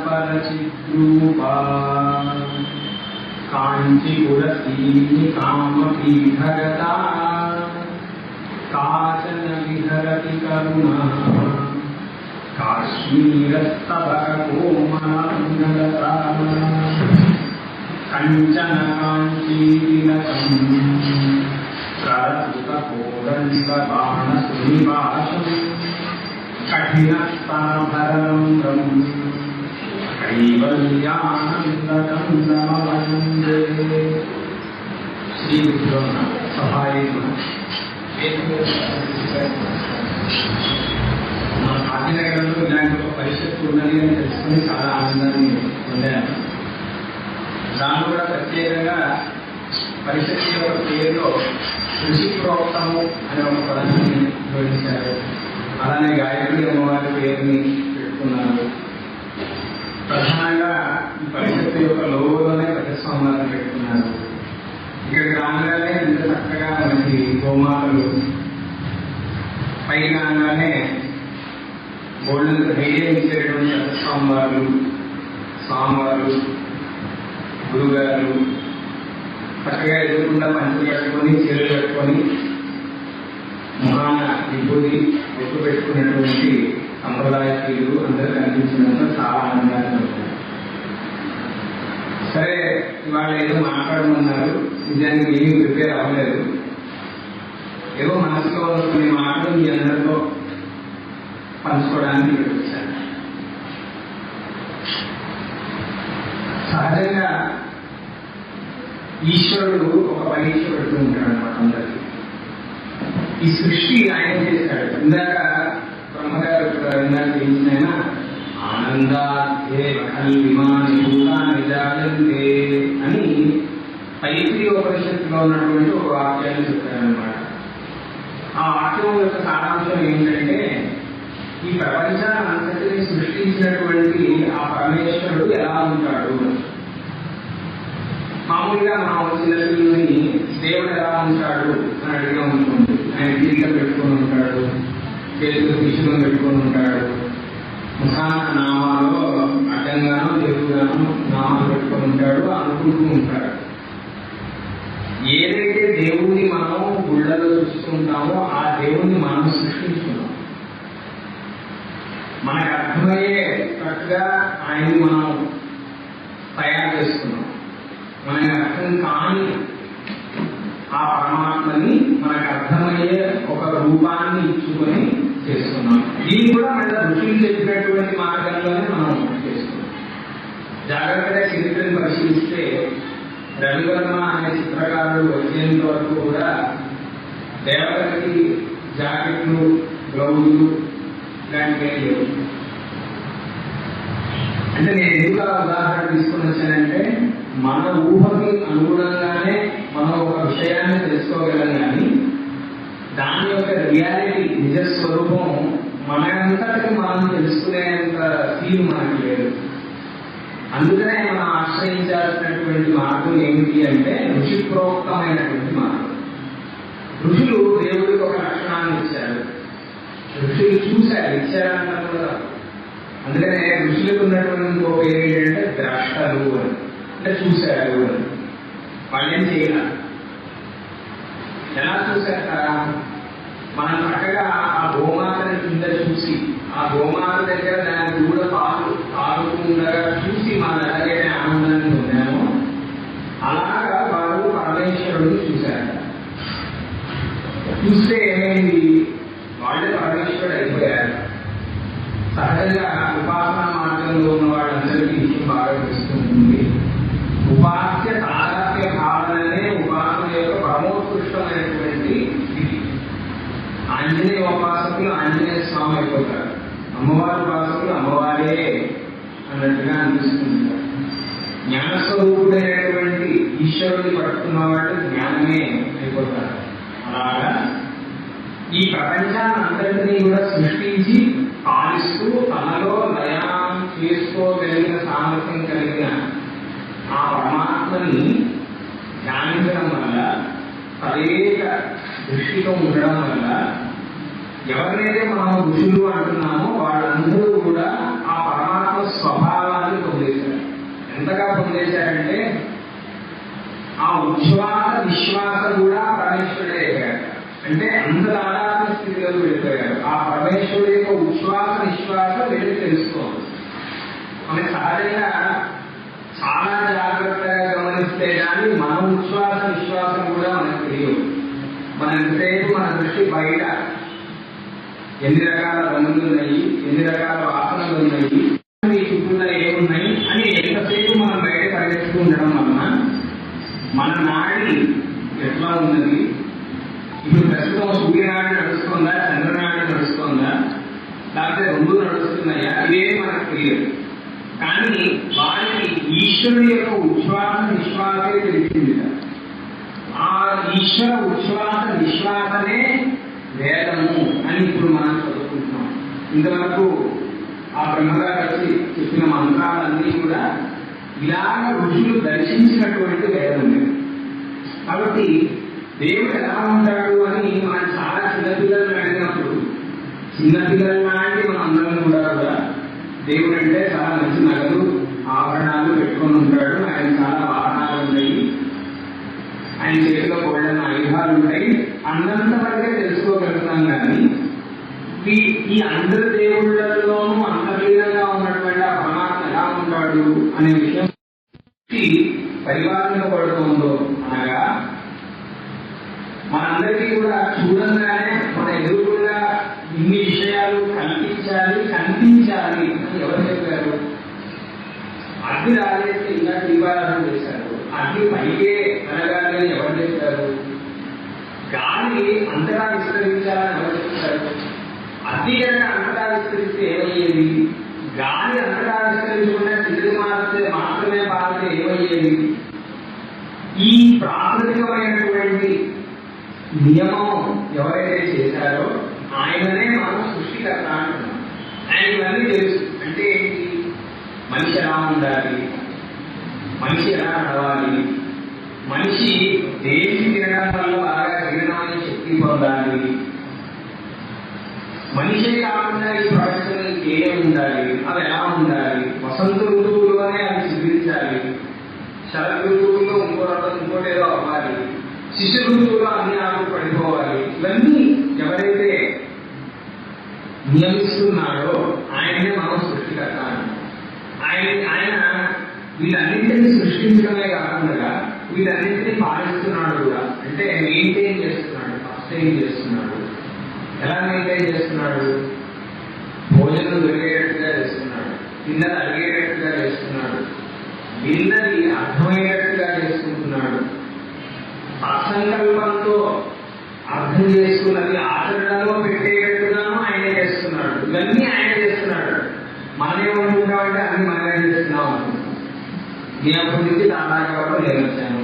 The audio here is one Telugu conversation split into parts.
कारणपरचिद्रूपा काञ्चीपुरसीनि कामपीठगता काचन विहरति करुणा काश्मीरस्तवकोमलता कंचन काञ्चीतिलकम् करतुककोदण्डबाणसुनिवासम् कठिनस्तनभरणं कैवल्यानन्दकन्दमवन्दे श्रीगुरुभ्यो सभाये మా కాకినగరంలో ఇలాంటి ఒక పరిషత్తు ఉన్నది అని తెలుసుకుని చాలా ఆనందాన్ని పొందాను. దాన్ని కూడా ప్రత్యేకంగా పరిషత్తు యొక్క పేరులో కృషి ప్రోక్తము అనే ఒక పదాన్ని జోడించారు. అలానే గాయత్రి అమ్మవారి పేరుని పెట్టుకున్నారు. ప్రధానంగా ఈ పరిషత్తు యొక్క లోగోలోనే ప్రజాస్వామ్యాన్ని పెట్టుకున్నారు. ఇక్కడికి రాగానే ఎంత చక్కగా మనకి గోమాతలు, పైగా రాగానే గోల్డెన్ ధైర్యం ఇచ్చేటువంటి ప్రజాస్వామ్యాలు, స్వామివారు, గురుగారు చక్కగా ఎదుర్కొండా పంచులు కట్టుకొని, చీరలు కట్టుకొని, మహాన విభూతి ఒట్టు పెట్టుకున్నటువంటి సంప్రదాయశీలు అందరూ కనిపించినందుకు చాలా ఆనందంగా ఉంటారు. సరే, ఇవాళ ఏదో మాట్లాడమన్నారు. నిజానికి ఏమీ ప్రిపేర్ అవ్వలేదు. ఏదో మనసులో కొన్ని మాటలు మీ అందరితో పంచుకోవడానికి వచ్చాను. సహజంగా ఈశ్వరుడు ఒక పరీక్ష పెడుతూ ఉంటాడు అన్నమాట అందరికీ. ఈ సృష్టి ఆయన చేశాడు. ఇందాక బ్రహ్మగారు ఇందాక చేసిన ఆనందార్థే విమాని నిజాలంతే అని తైత్రీయోపనిషత్తులో ఉన్నటువంటి ఒక వాక్యాన్ని చెప్పారనమాట. ఆ వాక్యం యొక్క సారాంశం ఏంటంటే, ఈ ప్రపంచాన్ని అంతటిని సృష్టించినటువంటి ఆ పరమేశ్వరుడు ఎలా ఉంటాడు. మామూలుగా మనం చిన్నపిల్లల్ని దేవుడు ఎలా ఉంటాడు అని అడిగా ఉంటుంది. ఆయన కిరీటం పెట్టుకొని ఉంటాడు, చేతులు తీసుకొని పెట్టుకొని ఉంటాడు, ముఖాన నామాలో అడ్డంగానో తెలుగుగానో నామాలు పెట్టుకొని ఉంటాడు అనుకుంటూ ఉంటాడు. ఏదైతే దేవుణ్ణి మనం గుళ్ళలో చూసుకుంటామో ఆ దేవుణ్ణి మనం సృష్టించుకున్నాం. మనకు అర్థమయ్యేటట్టుగా ఆయన్ని మనం తయారు చేసుకున్నాం. మనకు అర్థం కాని ఆ పరమాత్మని మనకు అర్థమయ్యే ఒక రూపాన్ని ఇచ్చుకొని చేసుకున్నాం. దీన్ని కూడా మన ఋషులు చెప్పినటువంటి మార్గంలోనే మనం చేసుకున్నాం. జాగ్రత్తగా చరిత్రను పరిశీలిస్తే రవివర్మ అనే చిత్రకారుడు వచ్చేంత వరకు కూడా దేవతలకి జాకెట్లు, గ్లౌజులు ఇలాంటివే లేవు. అంటే నేను ఎందుకు ఆ ఉదాహరణ తీసుకుని వచ్చానంటే, మన ఊహకి అనుగుణంగానే మనం ఒక విషయాన్ని తెలుసుకోగలం, కానీ దాని యొక్క రియాలిటీ, నిజస్వరూపం మనంతటికి మనం తెలుసుకునేంత ఫీల్ మనకి లేదు. అందుకనే మనం ఆశ్రయించాల్సినటువంటి మార్గం ఏమిటి అంటే ఋషి ప్రోక్తమైనటువంటి మార్గం. ఋషులు దేవుడికి ఒక లక్షణాన్ని ఇచ్చారు. ఋషులు చూశారు, ఇచ్చారన్న కూడా. అందుకనే ఋషులకు ఉన్నటువంటి ఒక ఏంటంటే ద్రష్టలు అని, అంటే చూశారు అని. వాళ్ళేం చేయాలి, ఎలా చూశాక మనం చక్కగా ఆ గోమాతని కింద చూసి, ఆ గోమాత దగ్గర దాని దూడ పాలు తాగుతుండగా చూసి మనం ఎలాగైతే ఆనందాన్ని పొందామో అలాగా వారు పరమేశ్వరుడిని చూశారు. చూస్తే ఏమైంది, వాళ్ళే పరమేశ్వరుడు అయిపోయారు. సహజంగా ఉపాసన మార్గంలో ఉన్న వాళ్ళందరికీ విషయం బాగా తెలుస్తుంది. ఉపాస్య తారస్య భావననే ఉపాసన యొక్క పరమోత్కృష్టమైనటువంటి స్థితి. ఆంజనేయ ఉపాసకులు ఆంజనేయ స్వామి అయిపోతారు, అమ్మవారి ఉపాసకులు అమ్మవారే అన్నట్టుగా అనిపిస్తుంటారు. జ్ఞానస్వరూపుడైనటువంటి ఈశ్వరుడిని పట్టుకున్న వాళ్ళు జ్ఞానమే అయిపోతారు. అలాగా ఈ ప్రపంచాన్ని అందరినీ కూడా సృష్టించి పాలిస్తూ తనలో లయం చేసుకోగలిగిన సామర్థ్యం కలిగిన ఆ పరమాత్మని ధ్యానించడం వల్ల, తదేక దృష్టితో ఉండడం వల్ల ఎవరినైతే మనం ఋషులు అంటున్నామో వాళ్ళందరూ కూడా ఆ పరమాత్మ స్వభావాన్ని పొందేశారు. ఎంతగా పొందేశారంటే ఆ ఉచ్ఛ్వాస నిశ్వాస కూడా పరమేశ్వరుడే అయిపోయారు. అంటే అంత ఆరాధన స్థితిలోకి వెళ్ళిపోయారు. ఆ పరమేశ్వరుడు యొక్క ఉచ్ఛ్వాస నిశ్వాస వెళ్ళి తెలుసుకోవాలి. మనకి సహజంగా చాలా జాగ్రత్తగా గమనిస్తే కానీ మన ఉచ్ఛ్వాస విశ్వాసం కూడా మనకు తెలియదు. మన ఎంతసేపు మన దృష్టి బయట ఎన్ని రకాల రంగులు ఉన్నాయి, ఎన్ని రకాల వాసనలు ఉన్నాయి, మీ చుట్టూలో ఏమున్నాయి అని ఎంతసేపు మనం బయట పరిగెత్తుతూ ఉండడం వలన మన నాడి ఎట్లా ఉన్నది, ఇప్పుడు ప్రస్తుతం సూర్యనాడి నడుస్తుందా, చంద్రనాడి నడుస్తుందా, లేకపోతే రెండు నడుస్తున్నాయా, ఇవేమి మనకు తెలియదు. కానీ వారికి ఈశ్వరుడి యొక్క ఉచ్ఛ్వాస నిశ్వాసే తెలిసింది. ఆ ఈశ్వర ఉచ్ఛ్వాస నిశ్వాసనే వేదము అని ఇప్పుడు మనం చదువుకుంటున్నాం. ఇంతవరకు ఆ బ్రహ్మగారు వచ్చి చెప్పిన మంత్రాలన్నీ కూడా ఇలాగ ఋషులు దర్శించినటువంటి వేదం. కాబట్టి దేవుడు ఎలా ఉంటాడు అని మనం చాలా చిన్నపిల్లలను అడిగినప్పుడు చిన్నపిల్లల లాంటి మన అందరం కూడా దేవుడు అంటే చాలా మంచి నగలు ఆభరణాలు పెట్టుకొని ఉంటాడు, ఆయన చాలా వాహనాలు ఉన్నాయి, ఆయన చేతిలో కోళ్ళన్న ఆయుధాలు ఉంటాయి అన్నంత వరకే తెలుసుకోగలుగుతాం. కానీ ఈ అందరి దేవుళ్ళలోనూ అంతర్లీనంగా ఉన్నటువంటి ఆ పరమాత్మ ఎలా ఉంటాడు అనే విషయం పరిపాలించబడుతుందో అనగా మనందరికీ కూడా చూడంగానే మన ఎదురుగా ఇన్ని విషయాలు కల్పించాలి, కనిపించాలి అని ఎవరు చెప్పారు? అగ్ని రాజేస్తే ఇలా దీపారాధన చేశారు. అగ్ని పైకే అనగానే ఎవరు చెప్పారు? గాలి అంతటా విస్తరించాలని ఎవరు చెప్తారు? అగ్ని కనుక అంతటా విస్తరిస్తే ఏమయ్యేది? గాలి అంతటా విస్తరించకుండా చిరుది మాత్రమే పారితే ఏమయ్యేది? ఈ ప్రాకృతికమైనటువంటి నియమం ఎవరైతే చేశారో ఆయననే మనం సృష్టికర్త అంటున్నాం. ఆయన ఇవన్నీ తెలుసు. అంటే ఏంటి? మనిషి ఎలా ఉండాలి, మనిషి ఎలా నడవాలి, మనిషి దేనికి తినడం వల్ల బాగా జీర్ణమైన శక్తి పొందాలి, మనిషే కాకుండా ఈ ప్రపంచంలో ఏమి ఉండాలి, అవి ఎలా ఉండాలి, వసంత ఋతువులోనే అవి చిగురించాలి, శరద్ ఋతువుల్లో ఇంకోటి ఏదో అవ్వాలి, శిశు ఋతువులో అన్ని ఆకులు పడిపోవాలి. ఇవన్నీ ఎవరైతే నియమిస్తున్నాడో ఆయనే మనం సృష్టికర్త. ఆయన వీటన్నింటినీ సృష్టించడమే కాకుండా వీటన్నింటినీ పాలిస్తున్నాడు కూడా. అంటే మెయింటైన్ చేస్తున్నాడు, సస్టైన్ చేస్తున్నాడు. ఎలా మెయింటైన్ చేస్తున్నాడు? భోజనం దొరికేటట్టుగా చేస్తున్నాడు, తిన్నది అడిగేటట్టుగా చేస్తున్నాడు, విన్నది అర్థమయ్యేటట్టుగా చేసుకుంటున్నాడు, సత్సంకల్పంతో అర్థం చేసుకున్నది ఆచరణలో పెట్టేటట్టుగాను ఆయనే చేస్తున్నాడు. ఇవన్నీ ఆయన చేస్తున్నాడు. మనమేమనుకుంటామంటే అన్ని మనమే చేస్తున్నాం అనుకుంటాం. నేను అప్పటి నుంచి దాదాపు వరకు నేను వచ్చాను,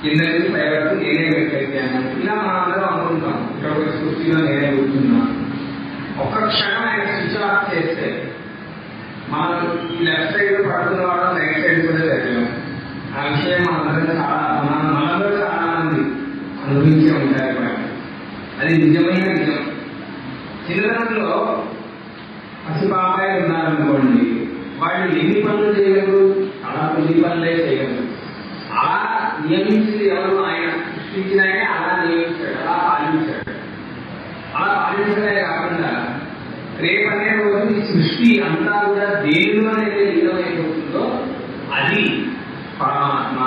కింద నుంచి పై వరకు నేనే పెట్టాను, ఇలా మనందరం అనుకుంటాం. ఇక్కడ ఒక స్కూటీలో నేనే కూర్చున్నాను. ఒక్క క్షణం ఆయన స్విచ్ ఆఫ్ చేస్తే మనం ఈ లెఫ్ట్ సైడ్ పడుతున్న వాళ్ళం రైట్ సైడ్ కూడా వెళ్ళాం. ఆ విషయం మనందరూ చాలా మంది అనుభవించే ఉంటారు. అది నిజమైన నిజం. చిన్నతనంలో పసిపాపాయి ఉన్నారనుకోండి, వాళ్ళు ఎన్ని పనులు చేయగలరు? అలా 9 పనులే చేయగలరు. అలా నియమించింది ఎవరు? ఆయన సృష్టించిన ఆయన అలా నియమించాడు, అలా పాలించాడు. అలా పాలించడమే కాకుండా రేపనే రోజు ఈ సృష్టి అంతా కూడా దేవుడిలోనే లీనమైపోతుందో అది పరమాత్మ.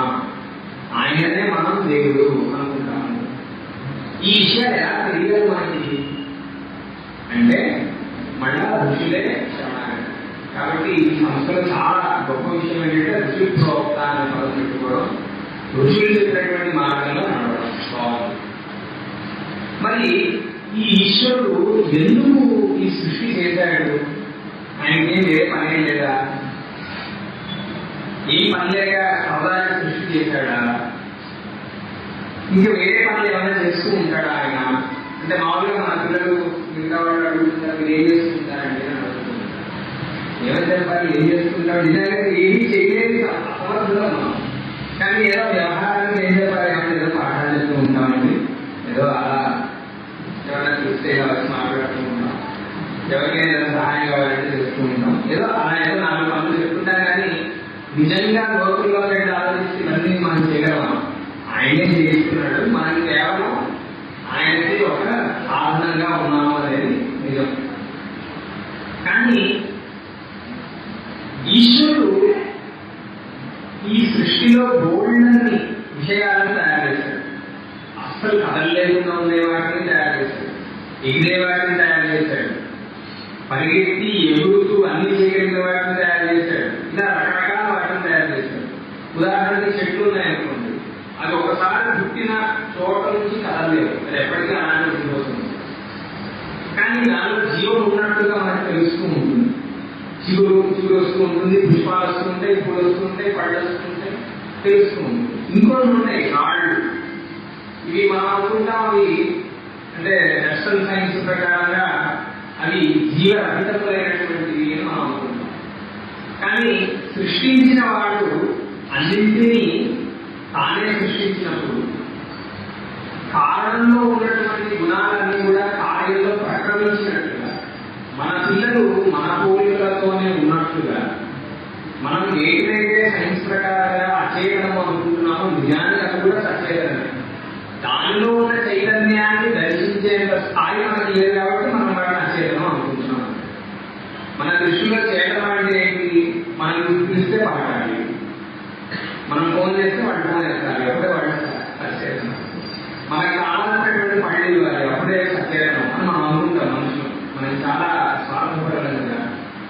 ఆయననే మనం దేవుడు అనుకుంటాము. ఈ విషయాలు ఎలా తెలియాలి మనకి అంటే మళ్ళా ఋషులే శ్రవణాలు. కాబట్టి ఈ సంస్థలో చాలా గొప్ప విషయం ఏంటంటే ఋషి ప్రోక్త అనే పదం పెట్టుకోవడం, ఋషులు చెప్పినటువంటి మార్గంలో నడవడం బాగుంది. మరి ఈ ఈశ్వరుడు ఎందుకు ఈ సృష్టి చేశాడు? ఆయనకేం వేరే పని లేదా? ఈ పని లేక సముదాయాన్ని సృష్టి చేశాడా? ఇంకా వేరే పనులు ఏమైనా చేస్తూ ఉంటాడా ఆయన? అంటే మామూలుగా మన పిల్లలు మిగతా వాళ్ళు అడుగుతుంటారు, మీరు ఏం చేస్తుంటారండి అని అడుగుతుంటారు. ఏమని చెప్పాలి? ఏం చేస్తుంటారు? నిజంగా ఏమీ చేయలేదు అసమర్థులం మనం. కానీ ఏదో వ్యవహారాన్ని ఏం చెప్పాలి? ఏమైనా ఏదో పాఠాలు చెప్తూ ఉంటామండి, ఏదో అలా ఏమైనా చూస్తే వచ్చి మాట్లాడుతూ ఏదో అలా ఏదో 4 పనులు చెప్పుకుంటారు కానీ నిజంగా లోకంలో వెళ్ళి ఆలోచిస్తే ఇవన్నీ మనం చేయగలమా? ఆయనే చేస్తున్నాడు, మనం కేవలం ఆయనకి ఒక సాధనంగా ఉన్నాము అనేది నిజం. కానీ ఈశ్వరుడు ఈ సృష్టిలో బోల్డన్ని విషయాలను తయారు చేశాడు. అస్సలు కదలలేకుండా ఉండే వాటిని తయారు చేశాడు, ఎగిరే వాటిని తయారు చేశాడు, పరిగెత్తి ఎగురుతూ అన్ని చేయగలిగిన వాటిని తయారు చేశాడు. ఇలా రకరకాల వాటిని తయారు చేశాడు. ఉదాహరణకి చెట్లు ఉన్నాయనుకోండి, అది ఒకసారి పుట్టిన చోట నుంచి కదలలేవు, అది ఎప్పటికీ అలానే ఉండిపోతుంది. కానీ దానిలో జీవం ఉన్నట్టుగా మనకు తెలుస్తూ ఉంటుంది. చిగురు వస్తూ ఉంటుంది, పుష్పాలు వస్తుంటాయి, పూలు వస్తుంటాయి, పళ్ళు వస్తుంటాయి, తెలుస్తూ ఉంటుంది. ఇంకొన్ని ఉంటాయి కాళ్ళు, ఇవి మనం అనుకుంటాం అవి అంటే నేషనల్ సైన్స్ ప్రకారంగా అవి జీవరహితమైనటువంటివి అని మనం అనుకుంటాం. కానీ సృష్టించిన వాడు అన్నింటినీ తానే సృష్టించినప్పుడు కారణంలో ఉన్నటువంటి గుణాలన్నీ కూడా కార్యంలో ప్రకటించినట్టుగా, మన పిల్లలు మన పోలికలతోనే ఉన్నట్టుగా, మనం ఏదైతే సైన్స్ ప్రకారంగా అచేతనం అనుకుంటున్నామో నిజానికి అది కూడా సచేతనమే. దానిలో ఉన్న చైతన్యాన్ని దర్శించేంత స్థాయి మనకి లేదు కాబట్టి మనం వాటిని అచేతనం అనుకుంటున్నాం. మన దృష్టిలో చేతనం అంటే ఏంటి? మనం పిలిస్తే పలకాలి, మనం ఫోన్ చేస్తే వాడు ఫోన్ ఎత్తాలి, అప్పుడే వాడు సచేతనం. మనకి కావాల్సినటువంటి పళ్ళు ఇవ్వాలి, అప్పుడే సచేతనం అని మనం అనుకుంటాం. మనుషులు మనం చాలా స్వార్థపరంగా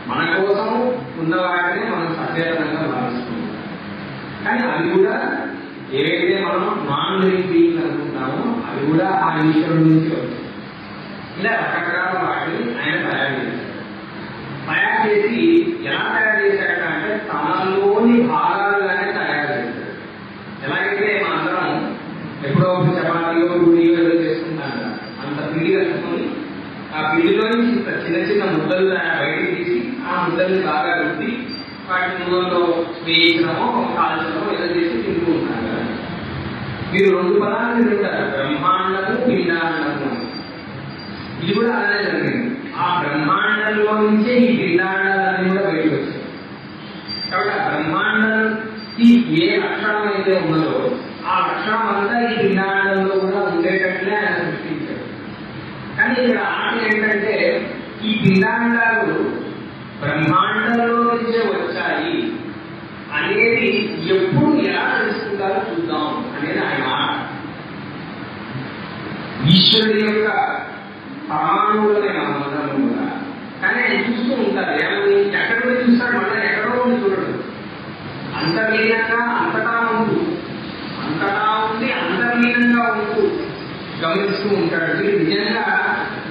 మన కోసం ఉన్న వాటిని మనం సచేతనంగా భావిస్తున్నాం. కానీ అవి కూడా ఏవైతే మనం నాన్ లివింగ్ బీయింగ్ అనుకుంటామో అవి కూడా ఆ ఈశ్వరుడి నుంచి వచ్చాయి. ఇలా రకరకాల వాటిని ఆయన తయారు చేశారు. తయారు చేసి ఎలా తయారు చేశాడట అంటే తనలోని భాగాలుగానే తయారు చేశాడు. ఎలాగైతే మనందరం ఎప్పుడో చపాతీలో పూరీలో ఏదో చేసుకుంటాం కదా, అంత పిండి కలుపుకొని ఆ పిండిలో నుంచి చిన్న చిన్న ముద్దలు బయటికి తీసి ఆ ముద్దల్ని బాగా రుద్ది వాటి నూనెలో వేయించడమో కాల్చడమో ఏదో చేసి తింటూ ఉంటారు కదా. మీరు 2 పదాలను తింటారు, బ్రహ్మాండము, పిండాండము. ఇది కూడా అలానే జరిగింది. ఆ బ్రహ్మాండంలో నుంచే ఈ పిండాండాలన్నీ కూడా బయటకు వచ్చాయి. కాబట్టి ఆ బ్రహ్మాండానికి ఏ లక్షణం అయితే ఉన్నదో ఆ లక్షణం అంతా ఈ పిండాండంలో కూడా ఉండేటట్లే ఆయన సృష్టించాడు. కానీ ఇక్కడ ఆట ఏంటంటే ఈ పిండాండాలు బ్రహ్మాండంలో నుంచే వచ్చాయి అనేది ఎప్పుడు ఎలా తెలుసుకుంటారో చూద్దాం అనేది ఆయన ఆట. ఈశ్వరుడి యొక్క పరమాణువులనే మనమందరం కూడా. కానీ ఆయన చూస్తూ ఉంటారు, ఏమని ఎక్కడ చూస్తాడు, మళ్ళీ ఎక్కడో ఉంది చూడడు. అంతర్లీనంగా అంతటా ఉంటూ, అంతటా ఉండి అంతర్లీనంగా ఉంటూ గమనిస్తూ ఉంటాడు. వీడు నిజంగా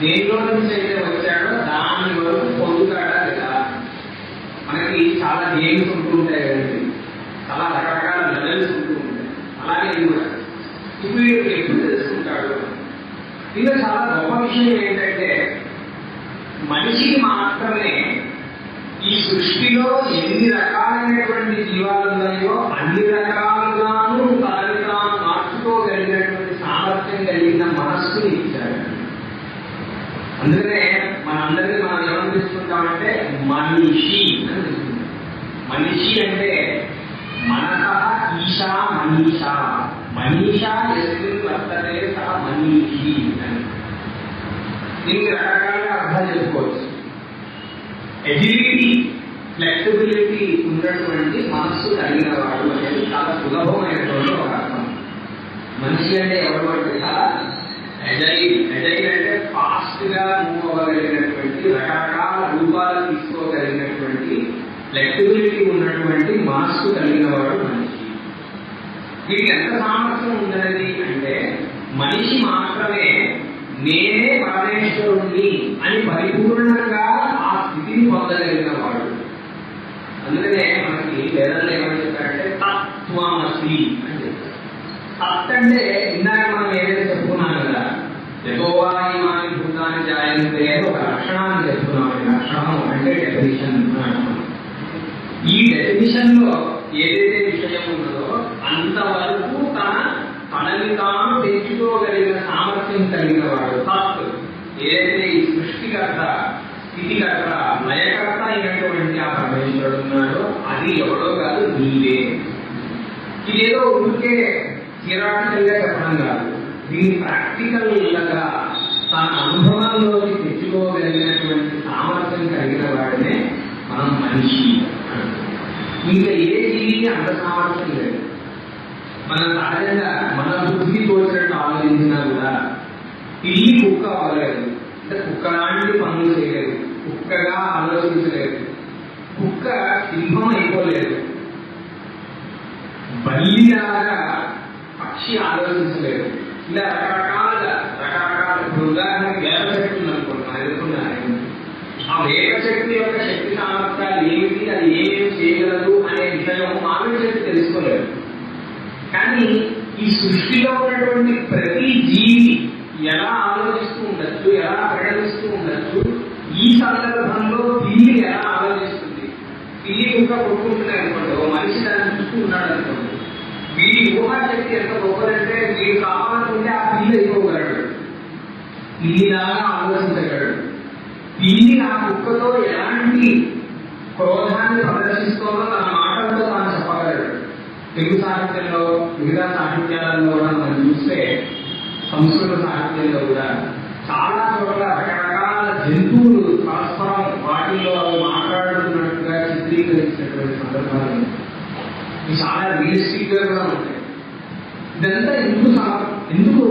దేనిలో నుంచి అయితే వచ్చాడో దాని వరకు పొందుతాడా లేదా. మనకి చాలా గేమ్స్ ఉంటుంటాయి కదండి, చాలా రకరకాల లెవెల్స్ ఉంటూ ఉంటాయి. అలాగే ఇది కూడా ఇప్పుడు ఎప్పుడు తెలుసుకుంటాడు. ఇంకా చాలా గొప్ప విషయం ఏంటంటే మనిషికి మాత్రమే ఈ సృష్టిలో ఎన్ని రకాలైనటువంటి జీవాలు ఉన్నాయో అన్ని రకాలుగాను తనని తాను మార్చుకోగలిగినటువంటి సామర్థ్యం కలిగిన మనస్సుని ఇచ్చాడు. అందుకనే మనందరికీ మనం ఏమని తీసుకుంటామంటే మనిషి అని తీసుకుంటాం. మనిషి అంటే మనస ఈశా మనీషా, మనీషా ఎస్మిన్ వర్తతే సహ మనీషి అని. దీనికి రకరకాలుగా అర్థాలు చెప్పుకోవచ్చు. ఎజిలిటీ, ఫ్లెక్సిబిలిటీ ఉన్నటువంటి మనస్సు కలిగిన వాడు అనేది చాలా సులభమైనటువంటి ఒక అర్థం. మనిషి అంటే ఎవరు అంటే చాలా ఎజైల్. ఎజైల్ అంటే ఫాస్ట్ గా మూవ్ అవ్వగలిగినటువంటి, రకరకాల రూపాలు తీసుకోగలిగినటువంటి, ఫ్లెక్సిబిలిటీ ఉన్నటువంటి మనస్సు కలిగిన వాడు మనిషి. వీటికి ఎంత సామర్థ్యం ఉన్నది అంటే మనిషి మాత్రమే నేనే పరమేశ్వరుణ్ణి అని పరిపూర్ణంగా ఆ స్థితిని పొందగలిగిన వాడు. అందుకనే మనకి వేదంలో ఏమని చెప్పారంటే తత్వమసి అని చెప్పారు. తత్ అంటే ఇందాక మనం ఏదైతే చెప్పుకున్నాం కదా, యథోవాయిమాని భూతాన్ని జాయంతే ఒక లక్షణాన్ని చెప్పుకున్నాం. లక్షణం అంటే డెఫినిషన్. ఈ డెఫినిషన్ లో ఏదైతే విషయం ఉన్నదో అంతవరకు తనని తాను తెచ్చుకోగలిగిన సామర్థ్యం కలిగిన వాడు తత్. ఏదైతే ఈ సృష్టికర్త స్థితికర్త లయకర్త అయినటువంటి ఆ పరమేశ్వరుడు ఉన్నాడు. అది ఎవడో కాదు, నీవే. ఇదేదో ఊరికే థియరాటికల్గా చెప్పడం కాదు, దీని ప్రాక్టికల్ గా తన అనుభవంలోకి తెచ్చుకోగలిగినటువంటి సామర్థ్యం కలిగిన వాడినే మనం మనిషి. ఇంకా ఏ జీవికి అంత సామర్థ్యం లేదు. మనం సహజంగా మన బుద్ధి తోచినట్టు ఆలోచించినా కూడా పిల్లి కుక్క అవ్వలేదు, అంటే కుక్క లాంటి పనులు చేయలేదు, కుక్కగా ఆలోచించలేదు, కుక్క సింహం అయిపోలేదు, బల్లిలాగా పక్షి ఆలోచించలేదు. ఇలా రకరకాల ఉదాహరణకి వేప శక్తి ఉందనుకుంటున్నాను, ఎదుర్కొన్నాను. ఆ వేప శక్తి యొక్క శక్తి సామర్థ్యాలు ఏమిటి, అది ఏమేమి చేయగలదు అనే విషయం మానవ శక్తి తెలుసుకోలేదు. కానీ ఈ సృష్టిలో ఉన్నటువంటి ప్రతి జీవి ఎలా ఆలోచిస్తూ ఉండొచ్చు, ఎలా ప్రకటిస్తూ ఉండొచ్చు, ఈ సందర్భంలో పిల్లి ఎలా ఆలోచిస్తుంది. పిల్లి కుక్క కొట్టుకుంటున్నాయి అనుకోండి, ఓ మనిషి దాన్ని చూస్తూ ఉన్నాడు అనుకోండి, వీడి ఊహాశక్తి ఎంత గొప్పదంటే వీడు కావాలనుకుంటే ఆ పిల్లి అయిపోగలడు, పిల్లిలాగా ఆలోచించగలడు. పిల్లి ఆ కుక్కతో ఎలాంటి క్రోధాన్ని ప్రదర్శిస్తోందో తన మాటలతో తాను చెప్పగలడు. తెలుగు సాహిత్యంలో మిగతా సాహిత్యాలలో కూడా మనం చూస్తే, సంస్కృత సాహిత్యంలో కూడా చాలా చోట్ల రకరకాల జంతువులు పరస్పరం వాటిల్లో మాట్లాడుతున్నట్టుగా చిత్రీకరించినటువంటి సందర్భాలు ఇవి చాలా రియలిస్టిక్ గా కూడా ఉంటాయి. ఇదంతా ఎందుకు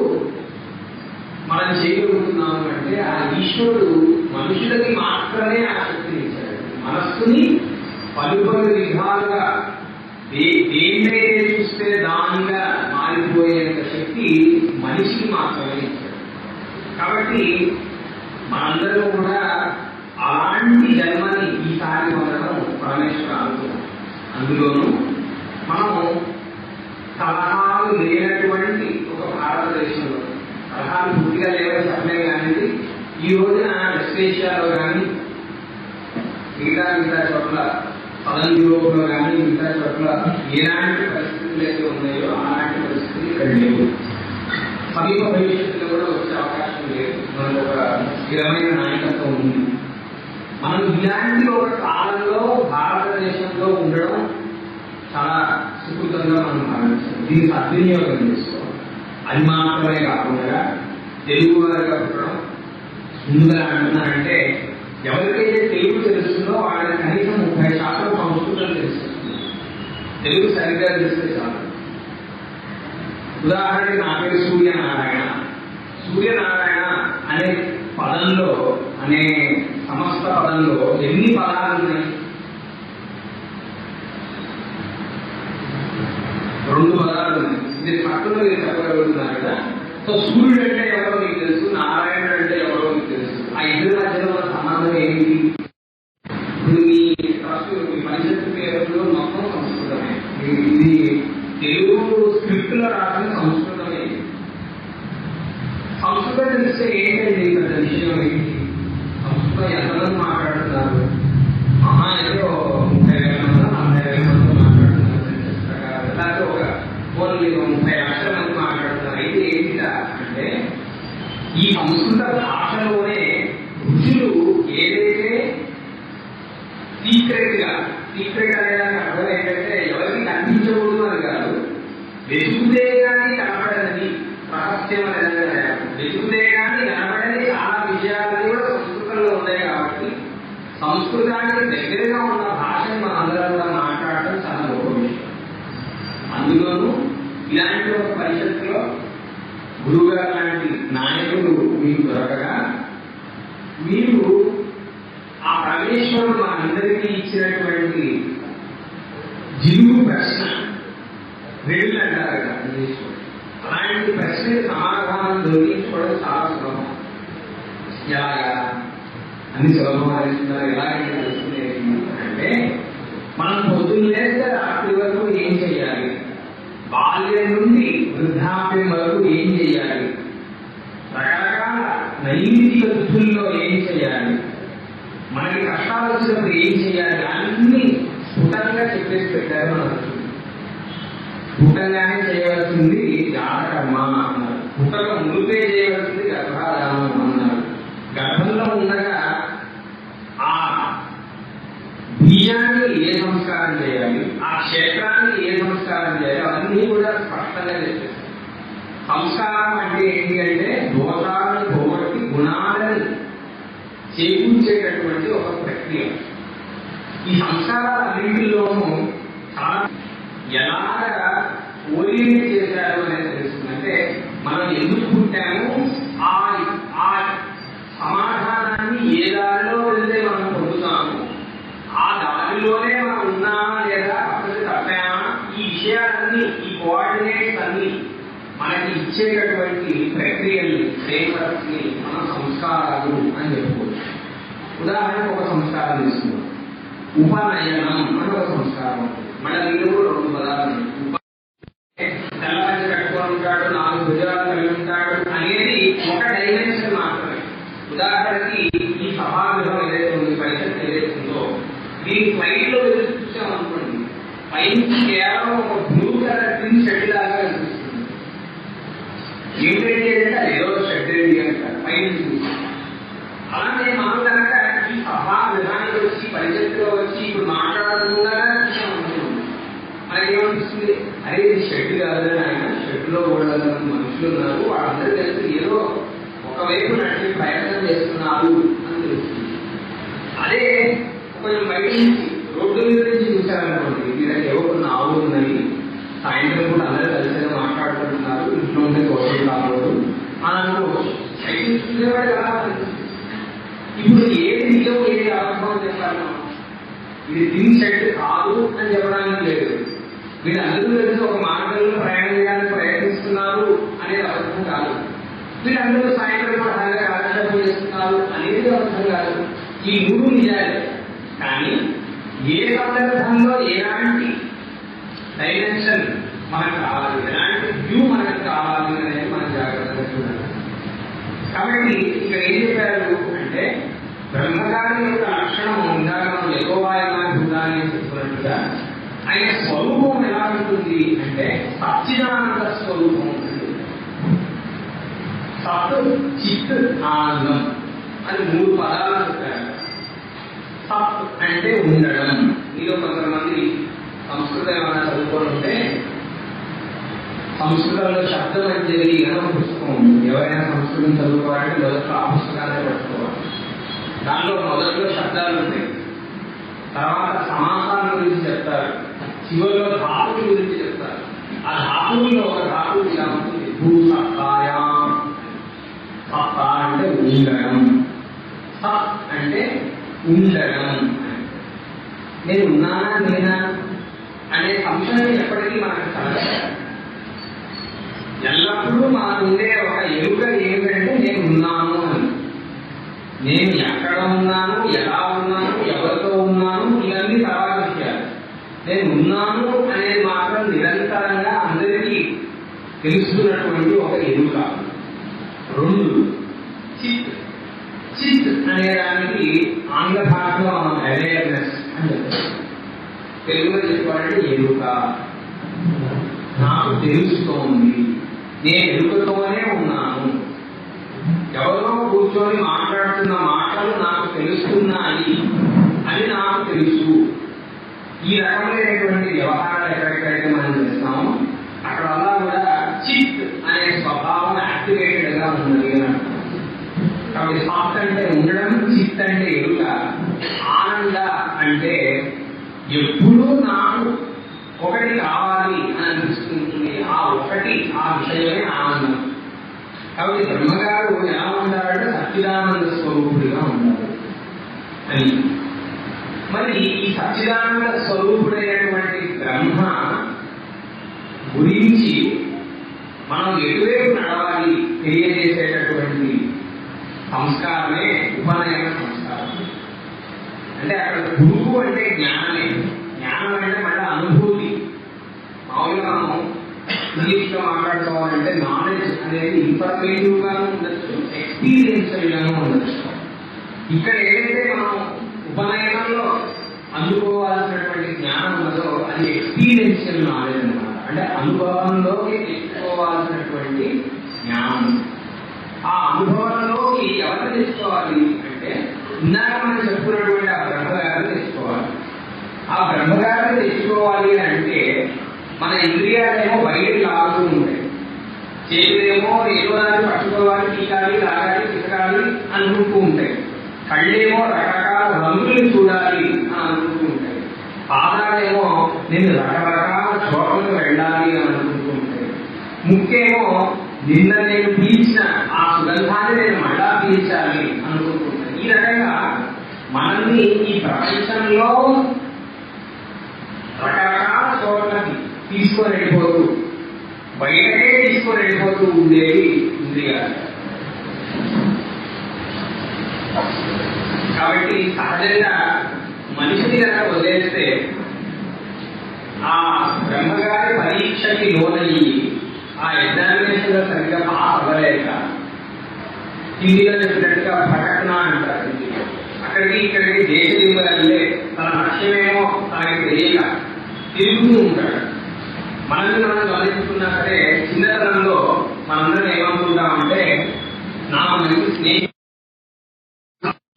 మనం చేయగలుగుతున్నాము అంటే ఆ ఈశ్వరుడు మనుషులకి మాత్రమే ఆ శక్తిని ఇచ్చాడు. మనస్సుని పలు విధాలుగా దేన్నైతే చూస్తే దానిగా మారిపోయేంత శక్తి మనిషికి మాత్రమే ఇచ్చాడు. కాబట్టి మనందరూ కూడా అలాంటి జన్మని ఈసారి పొందడం పరమేశ్వర అనుకున్నాం. అందులోనూ మనం కలహాలు లేనటువంటి ఒక భారతదేశంలో, కలహాలు పూర్తిగా లేవని చెప్పలేదు కానీ ఈ రోజున వెస్ట్ ఏషియాలో కానీ మిగతా చోట్ల సదర్న్ యూరోప్ లో కానీ మిగతా చోట్ల ఎలాంటి పరిస్థితులు అయితే ఉన్నాయో అలాంటి పరిస్థితులు ఇక్కడ లేవు. సమీప భవిష్యత్తులో కూడా వచ్చే అవకాశం లేదు. మనకు ఒక స్థిరమైన నాయకత్వం ఉంది. మనం ఇలాంటి ఒక కాలంలో భారతదేశంలో ఉండడం చాలా సుకృతంగా మనం భావించాలి. దీన్ని సద్వినియోగం చేసుకోవాలి. అది మాత్రమే కాకుండా తెలుగు వారిగా ఉండడం ముందుగా అంటున్నారంటే, ఎవరికైతే తెలుగు తెలుస్తుందో వాళ్ళకి కనీసం 30% సంస్కృతం తెలుస్తుంది. తెలుగు సరిగ్గా తెలిస్తే చాలు. ఉదాహరణకి నా పేరు సూర్యనారాయణ. సూర్యనారాయణ అనే పదంలో, అనే సమస్త పదంలో ఎన్ని పదాలు ఉన్నాయి? 2 పదాలు ఉన్నాయి. ఇది పక్కన మీరు చెప్పగలుగుతున్నారు కదా. సో సూర్యుడు అంటే ఎవరో మీకు తెలుసు, నారాయణుడు అంటే ఎవరో మీకు తెలుసు. ఆ ఇద్దరి మధ్యలో ఉన్న సంబంధం ఏంటి? ఇప్పుడు మీ పరిషత్తు పేరులో మొత్తం సంస్కృతమే. ఇది తెలుగు స్క్రిప్ట్ లో రాసిన సంస్కృతమే. సంస్కృతం తెలిస్తే ఏంటండి పెద్ద విషయం ఏంటి? సంస్కృతం ఎంతమంది మాట్లాడుతున్నారు? మహా అయితే 30,000 మంది 40,000 మంది మాట్లాడుతున్నారు. అలాగే ఒక 30 లక్షల మంది మాట్లాడుతున్నారు. అయితే ఏంటిదా అంటే, ఈ సంస్కృత భాషలోనే ఋషులు ఏదైతే సీక్రెట్ అనేదానికి అర్థం ఏంటంటే ఎవరికి కనిపించకూడదు అని కాదు, వెతుకుతే కానీ కనబడని రహస్యం అనేది. వెతుకుతే కానీ కనబడని చాలా విషయాలని కూడా సంస్కృతంలో ఉన్నాయి. కాబట్టి సంస్కృతానికి దగ్గరగా ఉన్న భాషని మనందరం కూడా మాట్లాడటం చాలా గొప్ప విషయం. అందులోనూ ఇలాంటి ఒక పరిషత్తులో గురువుగారు లాంటి నాయకులు మీకు దొరకగా, మీరు ఆ పరమేశ్వరుడు మనందరికీ ఇచ్చినటువంటి జిలుగు ప్రశ్న, వెళ్ళు అంటారు కదా ఇంగ్లీష్లో, అలాంటి ప్రశ్నకి సమాధానం దొరికించుకోవడం చాలా సులభం. ఎలాగా అన్ని సులభం అనిస్తున్నారు. ఎలాగైతే తెలుస్తుంది అంటే, మనం పొద్దున్న లేస్తే రాత్రి వరకు ఏం చేయాలి, బాల్యం నుండి వృద్ధాప్యం వరకు ఏం చేయాలి, రకరకాల నైమితిక విధుల్లో ఏం చేయాలి, మనకి కష్టాలు వచ్చినప్పుడు ఏం చేయాలి, అన్ని స్ఫుటంగా చెప్పేసి పెట్టారు. మనకు స్ఫుటంగానే చేయవలసింది జాతకర్మ అన్నారు. పుట్టక ముందే చేయవలసింది గర్భాధానం అన్నారు. గర్భంలో ఉండగా బియ్యానికి ఏ సంస్కారం చేయాలి, ఆ క్షేత్రానికి ఏ సంస్కారం చేయాలి, అవన్నీ కూడా స్పష్టంగా చెప్పేస్తారు. సంస్కారం అంటే ఏంటి అంటే దోషాలను పోగొట్టి గుణాలను చేకూర్చేటటువంటి ఒక ప్రక్రియ. ఈ సంస్కారాలన్నింటిలోనూ చాలా ఎలాగా ఓరియంట్ చేశారు అనేది తెలుస్తుంది. అంటే మనం ఎందుకు పుట్టాము, ఆ సమాధానాన్ని ఏ దారిలో వెళ్తే మనం పొందుతాము, ఆ దారిలోనే మనం ఉన్నామా లేదా అసలు తప్పామా, ఈ విషయాలన్నీ, ఈ కోఆర్డినేట్స్ అన్ని మనకి ఇచ్చేటటువంటి ప్రక్రియల్ని, ఫ్రేమ్వర్క్స్ ని మనం సంస్కారాలు అని చెప్పుకోవచ్చు. ఉదాహరణకు ఒక సంస్కారం తీసుకున్నాం, ఉపనయనం అని ఒక సంస్కారం. మన దీనిలో 2 పదాలు, తెల్లపంచ కట్టుకొని ఉంటాడు, 4 భుజాలు కలిగి ఉంటాడు అనేది ఒక డైమెన్షన్ మాత్రమే. ఉదాహరణకి ఈ సమాజం ఏదైతే ఉంది, పరిస్థితి ఏదైతే ఉందో, దీని ఫ్లైట్ లో చూసామనుకోండి, పైకి కేవలం ఒక బ్లూ కలర్ గ్రీన్ షెడ్ లాగా కనిపిస్తుంది. ఏంటంటే అది ఏదో షెడ్ అంటారు పైన చూసి. అలానే మనం కనుక ఈ సభా విధానికి వచ్చి, పరిస్థితిలో వచ్చి ఇప్పుడు మాట్లాడకుండా చూసామనుకోండి, మనకేమనిపిస్తుంది, అరే ఇది షెడ్ కాదని, ఆయన షెడ్ లో కూడా మనుషులు ఉన్నారు, వాళ్ళందరూ కలిసి ఏదో ఒకవైపు నడిచే ప్రయత్నం చేస్తున్నారు అని తెలుస్తుంది. అదే కొంచెం బయట నుంచి రోడ్డు మీద నుంచి చూశారనుకోండి, వీళ్ళకి ఏవో కొన్ని ఆవులు ఉన్నాయి, సాయంత్రం కూడా అందరూ కలిసి మాట్లాడుకుంటున్నారు, ఇంట్లో ఉంటే కోసం కాకూడదు అని అనుకోవచ్చు. సైకిల్ చూసేవాడు ఎలా అనిపిస్తుంది. ఇప్పుడు ఏది నిజం, ఏది అబద్ధం చెప్పాలి, ఇది దీని షెడ్ కాదు అని చెప్పడానికి లేదు. వీళ్ళందరూ కలిసి ఒక మార్గంలో ప్రయాణం చేయడానికి ప్రయత్నిస్తున్నారు అనేది అబద్ధం కాదు. వీళ్ళందరూ సాయంత్రం కూడా హాయిగా కాలక్షేపం చేస్తున్నారు అనేది అబద్ధం కాదు. ఈ 3 నిజాలే. కానీ ఏ సందర్భంలో ఎలాంటి డైమెన్షన్ మనకు కావాలి, ఎలాంటి వ్యూ మనకు కావాలి అనేది మనం జాగ్రత్తగా చూడాలి. కాబట్టి ఇక్కడ ఏం చెప్పారు అంటే, బ్రహ్మగారి యొక్క లక్షణం ఇందాక మనం యెహోవాయని చెప్పుకున్నట్టుగా ఆయన స్వరూపం ఎలా ఉంటుంది అంటే సచ్చిదానంద స్వరూపం ఉంటుంది. సత్, చిత్, ఆనందం అని 3 పదాలు చెప్పారు. సత్ అంటే ఉండడం. మీలో కొంతమంది సంస్కృతం ఏమైనా చదువుకొని ఉంటే, సంస్కృతంలో శబ్దమంజరి అని ఒక పుస్తకం ఉంది. ఎవరైనా సంస్కృతం చదువుకోవాలంటే మొదట్లో ఆ పుస్తకాన్ని పట్టుకోవాలి. దానిలో మొదట్లో శబ్దాలు ఉంటాయి, తర్వాత సమాసాల గురించి చెప్తారు, చివరిలో ధాతువుల గురించి చెప్తారు. ఆ ధాతువుల్లో ఒక ధాతువు ఇలా ఉంటుంది, భూసత్తాయా. సత్తా అంటే ఉండడం, సత్ అంటే ఉండడం. నేను ఉన్నానా నేనా అనే సంశయం ఎప్పటికీ మనకు కలగదు. ఎల్లప్పుడూ మనకు ఉండే ఒక ఎరుక ఏమిటంటే నేను ఉన్నాను అని. నేను ఎక్కడ ఉన్నాను, ఎలా ఉన్నాను, ఎవరితో ఉన్నాను, ఇవన్నీ తర్వాత విషయాలు. నేను ఉన్నాను అనేది మాత్రం నిరంతరంగా అందరికీ తెలుస్తున్నటువంటి ఒక ఎరుక. 2 చిత్. చిత్ అనే దానికి ఆంగ్ల భాషలో మనం అవేర్నెస్ అని చెప్తాం. తెలుగులో చెప్పుకోవాలంటే ఎరుక. నాకు తెలుస్తోంది, నేను ఎరుకతోనే ఉన్నాను. ఎవరో కూర్చొని మాట్లాడుతున్న మాటలు నాకు తెలుస్తున్నాయి అని నాకు తెలుసు. ఈ రకమైనటువంటి వ్యవహారాలు ఎక్కడెక్కడైతే మనం చేస్తామో అక్కడల్లా కూడా చిత్ అనే స్వభావం యాక్టివేటెడ్ గా ఉన్నది అని అంటాం. కాబట్టి సాఫ్ట్ అంటే ఉండడం, చిత్ అంటే ఎరుక, ఆనంద అంటే ఎప్పుడూ నాకు ఒకటి కావాలి అని అనిపిస్తుంది. ఆ ఒకటి, ఆ విషయమే ఆనందం. కాబట్టి బ్రహ్మగారు ఎలా ఉంటారంటే సచ్చిదానంద స్వరూపుడిగా ఉంటారు అని. మరి ఈ సచ్చిదానంద స్వరూపుడైనటువంటి బ్రహ్మ గురించి మనం ఎటువైపు నడవాలి తెలియజేసేటటువంటి సంస్కారమే ఉపనయన సంస్కారం. అంటే అక్కడ గురువు అంటే జ్ఞానమే. జ్ఞానం అంటే మళ్ళీ అనుభూతి. మామూలుగా మనం ఇంగ్లీష్ లో మాట్లాడుకోవాలంటే నాలెడ్జ్ అనేది ఇన్ఫర్మేటివ్ గాను ఉండొచ్చు, ఎక్స్పీరియన్షియల్ గాను ఉండొచ్చు. ఇక్కడ ఏదైతే మనం ఉపనయనంలో అందుకోవాల్సినటువంటి జ్ఞానం ఉన్నదో అది ఎక్స్పీరియన్షియల్ నాలెడ్జ్ అన్నమాట. అంటే అనుభవంలోకి తెచ్చుకోవాల్సినటువంటి జ్ఞానం. ఆ అనుభవంలోకి ఎవరిని తెచ్చుకోవాలి అంటే ఇందాక మనం చెప్పుకున్నటువంటి ఆ బ్రహ్మగారిని తెచ్చుకోవాలి. ఆ బ్రహ్మగారిని తెచ్చుకోవాలి అంటే మన ఇంద్రియాలేమో బయటికి లాగుతూ ఉంటాయి. చేతులేమో ఏదో దాన్ని పట్టుకోవాలి, తీయాలి, లాగాలి, తిరగాలి అనుకుంటూ ఉంటాయి. కళ్ళేమో రకరకాల రంగులు చూడాలి అని అనుకుంటూ ఉంటాయి. పాదాలేమో నేను రకరకాల చోట్లకు వెళ్ళాలి అని అనుకుంటూ ఉంటాయి. ముక్కేమో నిన్న నేను పీల్చిన ఆ సుగంధాన్ని నేను మళ్ళా పీల్చాలి అనుకుంటూ ఉంటాయి. ఈ రకంగా మనల్ని ఈ ప్రపంచంలో రకరకాల చోట్లకి తీసుకొని వెళ్ళిపోతూ బయటకే తీసుకొని వెళ్ళిపోతూ ఉండేవి ఇంద్రియాలు. కాబట్టి సహజంగా మనిషిని కనుక వదిలేస్తే ఆ బ్రహ్మగారి పరీక్షకి లోనయ్యి ఆ ఎగ్జామినేషన్ లో సరిగ్గా పాస్ అవ్వలేక హిందీలో చెప్పినట్టుగా భటకన అంటారు. అక్కడికి ఇక్కడికి దేశ దిగుబడి తన లక్ష్యమేమో తనకి తెలియక తిరుగుతూ ఉంటాడు. మనల్ని మనం గమనించుకున్నా సరే చిన్నతనంలో మనందరం ఏమనుకుంటామంటే నాకు మంచి స్నేహితులు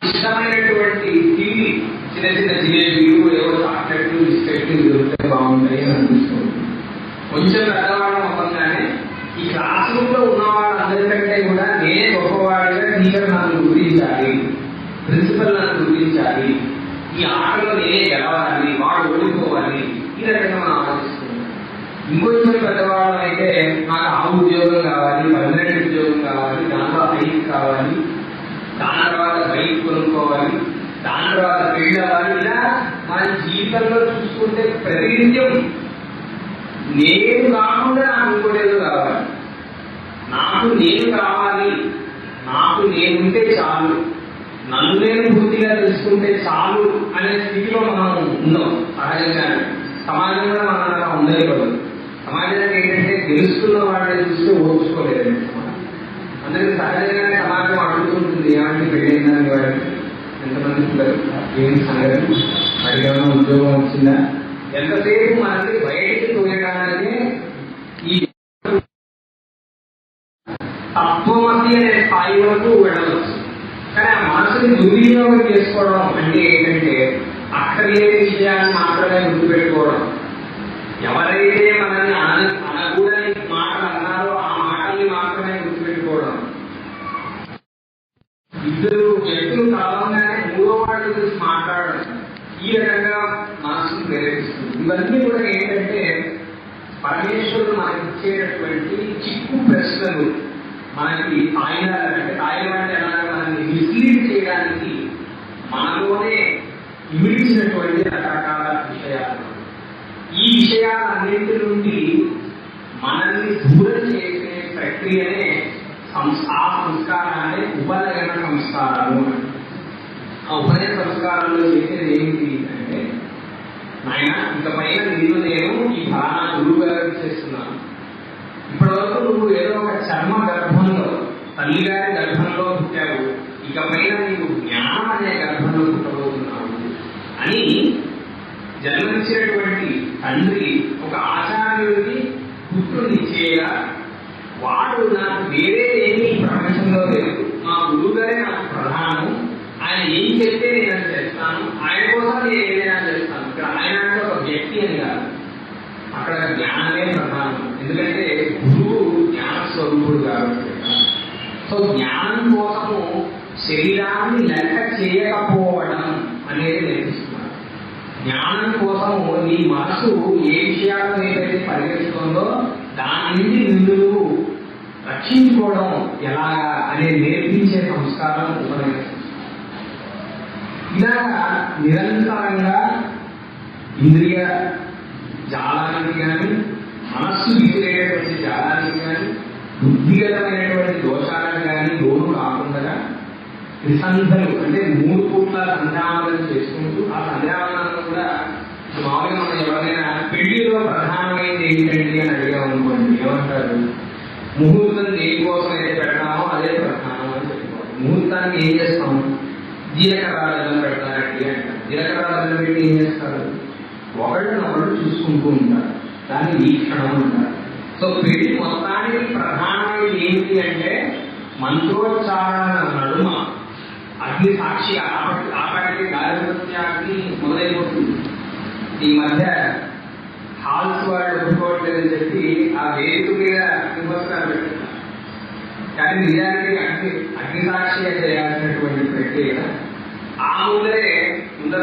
ఇష్టమైనటువంటి తిండి చిన్న చిన్న జిలేబీలు ఏవో చాక్లెట్లు బిస్కెట్లు దొరికితే బాగుంటాయి అని అనిపిస్తుంది. కొంచెం పెద్దవాళ్ళం అవ్వగానే ఈ క్లాస్ రూమ్ లో ఉన్న వాళ్ళందరికంటే కూడా నేనే గొప్పవాడిగా టీచర్ నన్ను గుర్తించాలి, ప్రిన్సిపల్ నన్ను గుర్తించాలి, ఈ ఆటలో నేనే గెలవాలి, వాడు ఓడిపోవాలి, ఈ రకంగా మనం ఆలోచిస్తున్నాం. ఇంకొంచెం పెద్దవాళ్ళం అయితే నాకు ఆ ఉద్యోగం కావాలి, పర్మనెంట్ ఉద్యోగం కావాలి, దాంట్లో హైట్ కావాలి, దాని తర్వాత బైక్ కొనుక్కోవాలి, దాని తర్వాత పెళ్లి అవ్వాలి. ఇలా మన జీవితంలో చూసుకుంటే ప్రతినిత్యం నేను కాకుండా నాకు ఇంకోటేదో కావాలి, నాకు నేను కావాలి, నాకు నేనుంటే చాలు, నన్ను నేను పూర్తిగా తెలుసుకుంటే చాలు అనే స్థితిలో మనం ఉన్నాం సహజంగానే. సమాజం కూడా మనం అలా ఉండలేకపోదు. సమాజానికి ఏంటంటే తెలుసుకున్న వాళ్ళని చూస్తే ఓర్చుకోలేదండి. అందరికీ సహజంగానే సమాజం అడుగుతుంటుంది, ఏమంటే పెళ్ళైందని వాడికి ఎంతమంది పిల్లలు, ఏం సంగతి, వాడికి ఏమైనా ఉద్యోగం వచ్చిందా, ఎంతసేపు మనకి బయటికి తోయడానికి ఈ తత్వమతి అనే స్థాయి వరకు వెళ్ళవచ్చు. కానీ ఆ మనసుని దుర్వినియోగం చేసుకోవడం అంటే ఏంటంటే అక్కడ లేని విషయాన్ని మాత్రమే గుర్తుపెట్టుకోవడం. ఎవరైతే మనల్ని అనకూడని మాటలు అన్నారో ఆ మాటల్ని మాత్రమే గుర్తుపెట్టుకోవడం. ఇద్దరు వ్యక్తులు కలవంగానే మూడో వాళ్ళ గురించి మాట్లాడడం, ఈ రకంగా మనసును ప్రేరేపిస్తుంది. ఇవన్నీ కూడా ఏంటంటే పరమేశ్వరుడు మనకి ఇచ్చేటటువంటి చిక్కు ప్రశ్నలు, మనకి తాయిలాంటి అలాగే మనల్ని మిస్లీడ్ చేయడానికి మనలోనే ఇమిడిచినటువంటి రకరకాల విషయాలు. ఈ విషయాలన్నింటి నుండి మనల్ని దూరం చేసే ప్రక్రియనే ఆ సంస్కారాన్ని ఉపనయన సంస్కారాలు. ఆ ఉపనయన సంస్కారంలో చేసేది ఏమిటి అంటే, నాయన ఇకపైన నేను ఈ ఫలానా గురువు గారికి చేస్తున్నాను, ఇప్పటి వరకు నువ్వు ఏదో ఒక చర్మ గర్భంలో తల్లిగారి గర్భంలో పుట్టావు, ఇకపైన నీకు జ్ఞానం అనే గర్భంలో పుట్టబోతున్నావు అని జన్మనిచ్చినటువంటి తండ్రి ఒక ఆచార్యుడికి పుత్రునిచ్చేలా, వాడు నాకు వేరే ఏమీ ప్రపంచంలో లేదు, మా గురువు గారే నాకు ప్రధానం, ఆయన ఏం చెప్తే నేను అది చేస్తాను, ఆయన కోసం నేను ఏదైనా చేస్తాను. ఇక్కడ ఆయన అంటే ఒక వ్యక్తి అని కాదు, అక్కడ జ్ఞానమే ప్రధానం. ఎందుకంటే గురువు జ్ఞాన స్వరూపుడు కాబట్టి. సో జ్ఞానం కోసము శరీరాన్ని లెక్క చేయకపోవడం అనేది నేర్పిస్తున్నారు. జ్ఞానం కోసము నీ మనసు ఏ విషయాలను ఏదైతే పరిగెత్తుతుందో దాని నుండి నిన్ను రక్షించుకోవడం ఎలాగా అనేది నేర్పించే సంస్కారం ఉపనయనం. ఇలాగా నిరంతరంగా ఇంద్రియ జాలానికి కానీ, మనస్సు విసిరేటటువంటి జాలానికి కానీ, బుద్ధిగతమైనటువంటి దోషాలకు కానీ లోను కాకుండా త్రిసంధలు అంటే 3 పూట్ల సంధ్యావనం చేసుకుంటూ, ఆ సంధ్యావనాలను కూడా మామూలుగా మనం ఎవరైనా పెళ్లిలో ప్రధానమైనది ఏంటండి అని అడిగామనుకోండి, ఏమంటారు? ముహూర్తం దేనికోసం అయితే పెడతామో అదే ప్రధానం అని చెప్పుకోవాలి. ముహూర్తానికి ఏం చేస్తాము? జీలకర్ర బెల్లం పెడతారండి అంటారు. జీలకర్ర బెల్లం పెట్టి ఏం చేస్తారు? ఒకళ్ళనొకళ్ళు చూసుకుంటూ ఉంటారు, దాన్ని వీక్షణం అంటారు. సో పెళ్లి మొత్తానికి ప్రధానమైనది ఏమిటి అంటే మంత్రోచ్చారణ నడుమ అగ్ని సాక్షి ఆపటికి గాలి మొదలైపోతుంది. ఈ మధ్య హాల్స్ వాళ్ళు ఒప్పుకోవట్లేదని చెప్పి ఆ వేదిక మీద విమర్శనాలు పెట్టుకున్నారు. కానీ నిజానికి అగ్నిసాక్షిగా చేయాల్సినటువంటి ప్రక్రియ ఆ ముందరి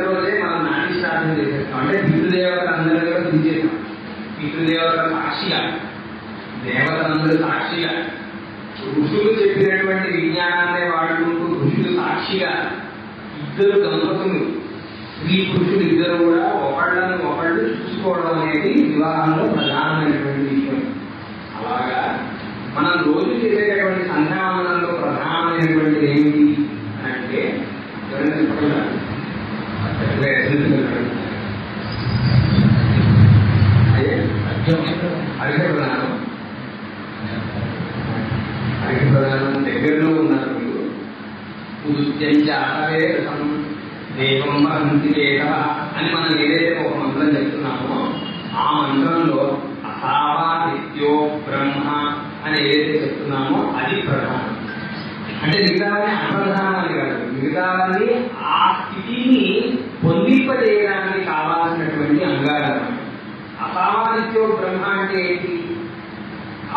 రోజే మనం నాటి శ్రాద్ధం చేసేస్తాం. అంటే పితృదేవతలందరూ కూడా దించేస్తాం. పితృదేవతల సాక్షిగా, దేవతలందరూ సాక్షిగా, ఋషులు చెప్పినటువంటి విజ్ఞానాన్ని వాడుకుంటూ ఋషులు సాక్షిగా ఇద్దరు దంపతులు, స్త్రీ పురుషులు ఇద్దరు కూడా ఒకళ్ళని ఒకళ్ళు చూసుకోవడం అనేది వివాహంలో ప్రధానమైనటువంటి విషయం. అలాగా మనం రోజు చేసేటటువంటి సంధ్యావందనంలో ప్రధానమైనటువంటిది ఏమిటి అని అంటే ఎవరైనా చెప్పగలరా? అర్ఘ్య ప్రధానం. అర్ఘ్య ప్రధానం దగ్గరలో ఉన్నారు మీరు. ఉద్యంచారే దేవం వహంతి వేద అని మనం ఏదైతే ఒక మంత్రం చెప్తున్నామో ఆ మంత్రంలో అసావా నిత్యో బ్రహ్మ అని ఏదైతే చెప్తున్నామో అది ప్రధానం. అంటే మిగతావన్నీ అప్రధానం అని కాదు, మిగతావన్నీ ఆ స్థితిని పొందింపజేయడానికి కావాల్సినటువంటి అంగాలు. అసావా నిత్యో బ్రహ్మ అంటే ఏంటి?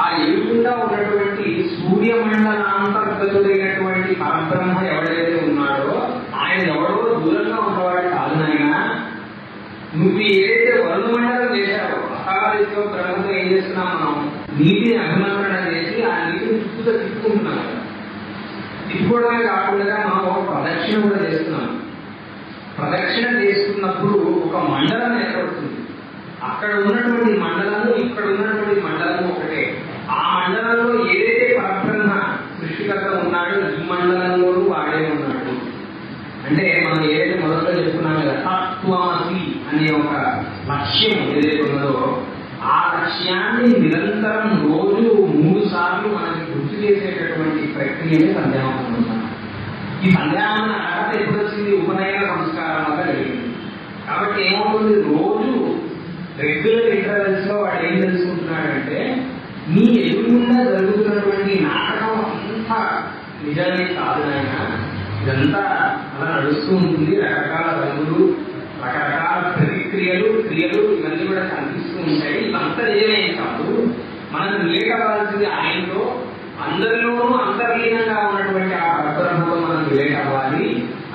ఆ ఎదుగుకుండా ఉన్నటువంటి సూర్యమండలాంతర్గతుడైనటువంటి పరబ్రహ్మ ఎవడైతే ఉన్నాడో ఆయన ఎవడో దూరంగా ఉన్నవాడు కాదు నాయన. నువ్వు ఏదైతే వరుణమండలం చేశావో అసావాదిత్యో బ్రహ్మతో ఏం చేస్తున్నాం? మనం నీటిని అభిమంత్రణ చేసి ఆ నీటిని చుట్టూతో తిప్పుకుంటున్నాం కదా. తిప్పుకోవడమే కాకుండా మనం ఒక ప్రదక్షిణ కూడా చేస్తున్నాం. ప్రదక్షిణ చేసుకున్నప్పుడు ఒక మండలం ఏర్పడుతుంది. అక్కడ ఉన్నటువంటి మండలము ఇక్కడ ఉన్నటువంటి మండలము ఒకటే. ఆ మండలంలో ఏదైతే పరబ్రహ్మ సృష్టికర్త ఉన్నాడో ఈ మండలంలోనూ వాడే ఉన్నాడు. అంటే మనం ఏదైతే మొదట్లో చెప్పుకున్నాం కదా, తత్వమసి అనే ఒక లక్ష్యం ఏదైతే ఉన్నదో ఆ లక్ష్యాన్ని నిరంతరం రోజు 3 సార్లు మనకి గుర్తు చేసేటటువంటి ప్రక్రియనే సంధ్యావందనం. ఈ సంధ్యావందన అర్హత ఎప్పుడు వచ్చింది? ఉపనయన సంస్కారం వల్ల కలిగింది. కాబట్టి ఏమవుతుంది? రోజు రెగ్యులర్ ఇంటర్వెల్స్ లో వాడు ఏం తెలుసుకుంటున్నాడంటే నీ ఎదురుగుండా జరుగుతున్నటువంటి నాటకం అంతా నిజాన్ని కాదు నాయన, ఇదంతా అలా నడుస్తూ ఉంటుంది. రకరకాల రంగులు, రకరకాల ప్రతిక్రియలు, క్రియలు ఇవన్నీ కూడా కనిపిస్తూ ఉంటాయి. ఇదంతా నిజమేం కాదు. మనం రిలేట్ అవ్వాల్సింది ఆయనతో, అందరిలోనూ అంతర్లీనంగా ఉన్నటువంటి ఆ పరబ్రహ్మతో మనం రిలేట్ అవ్వాలి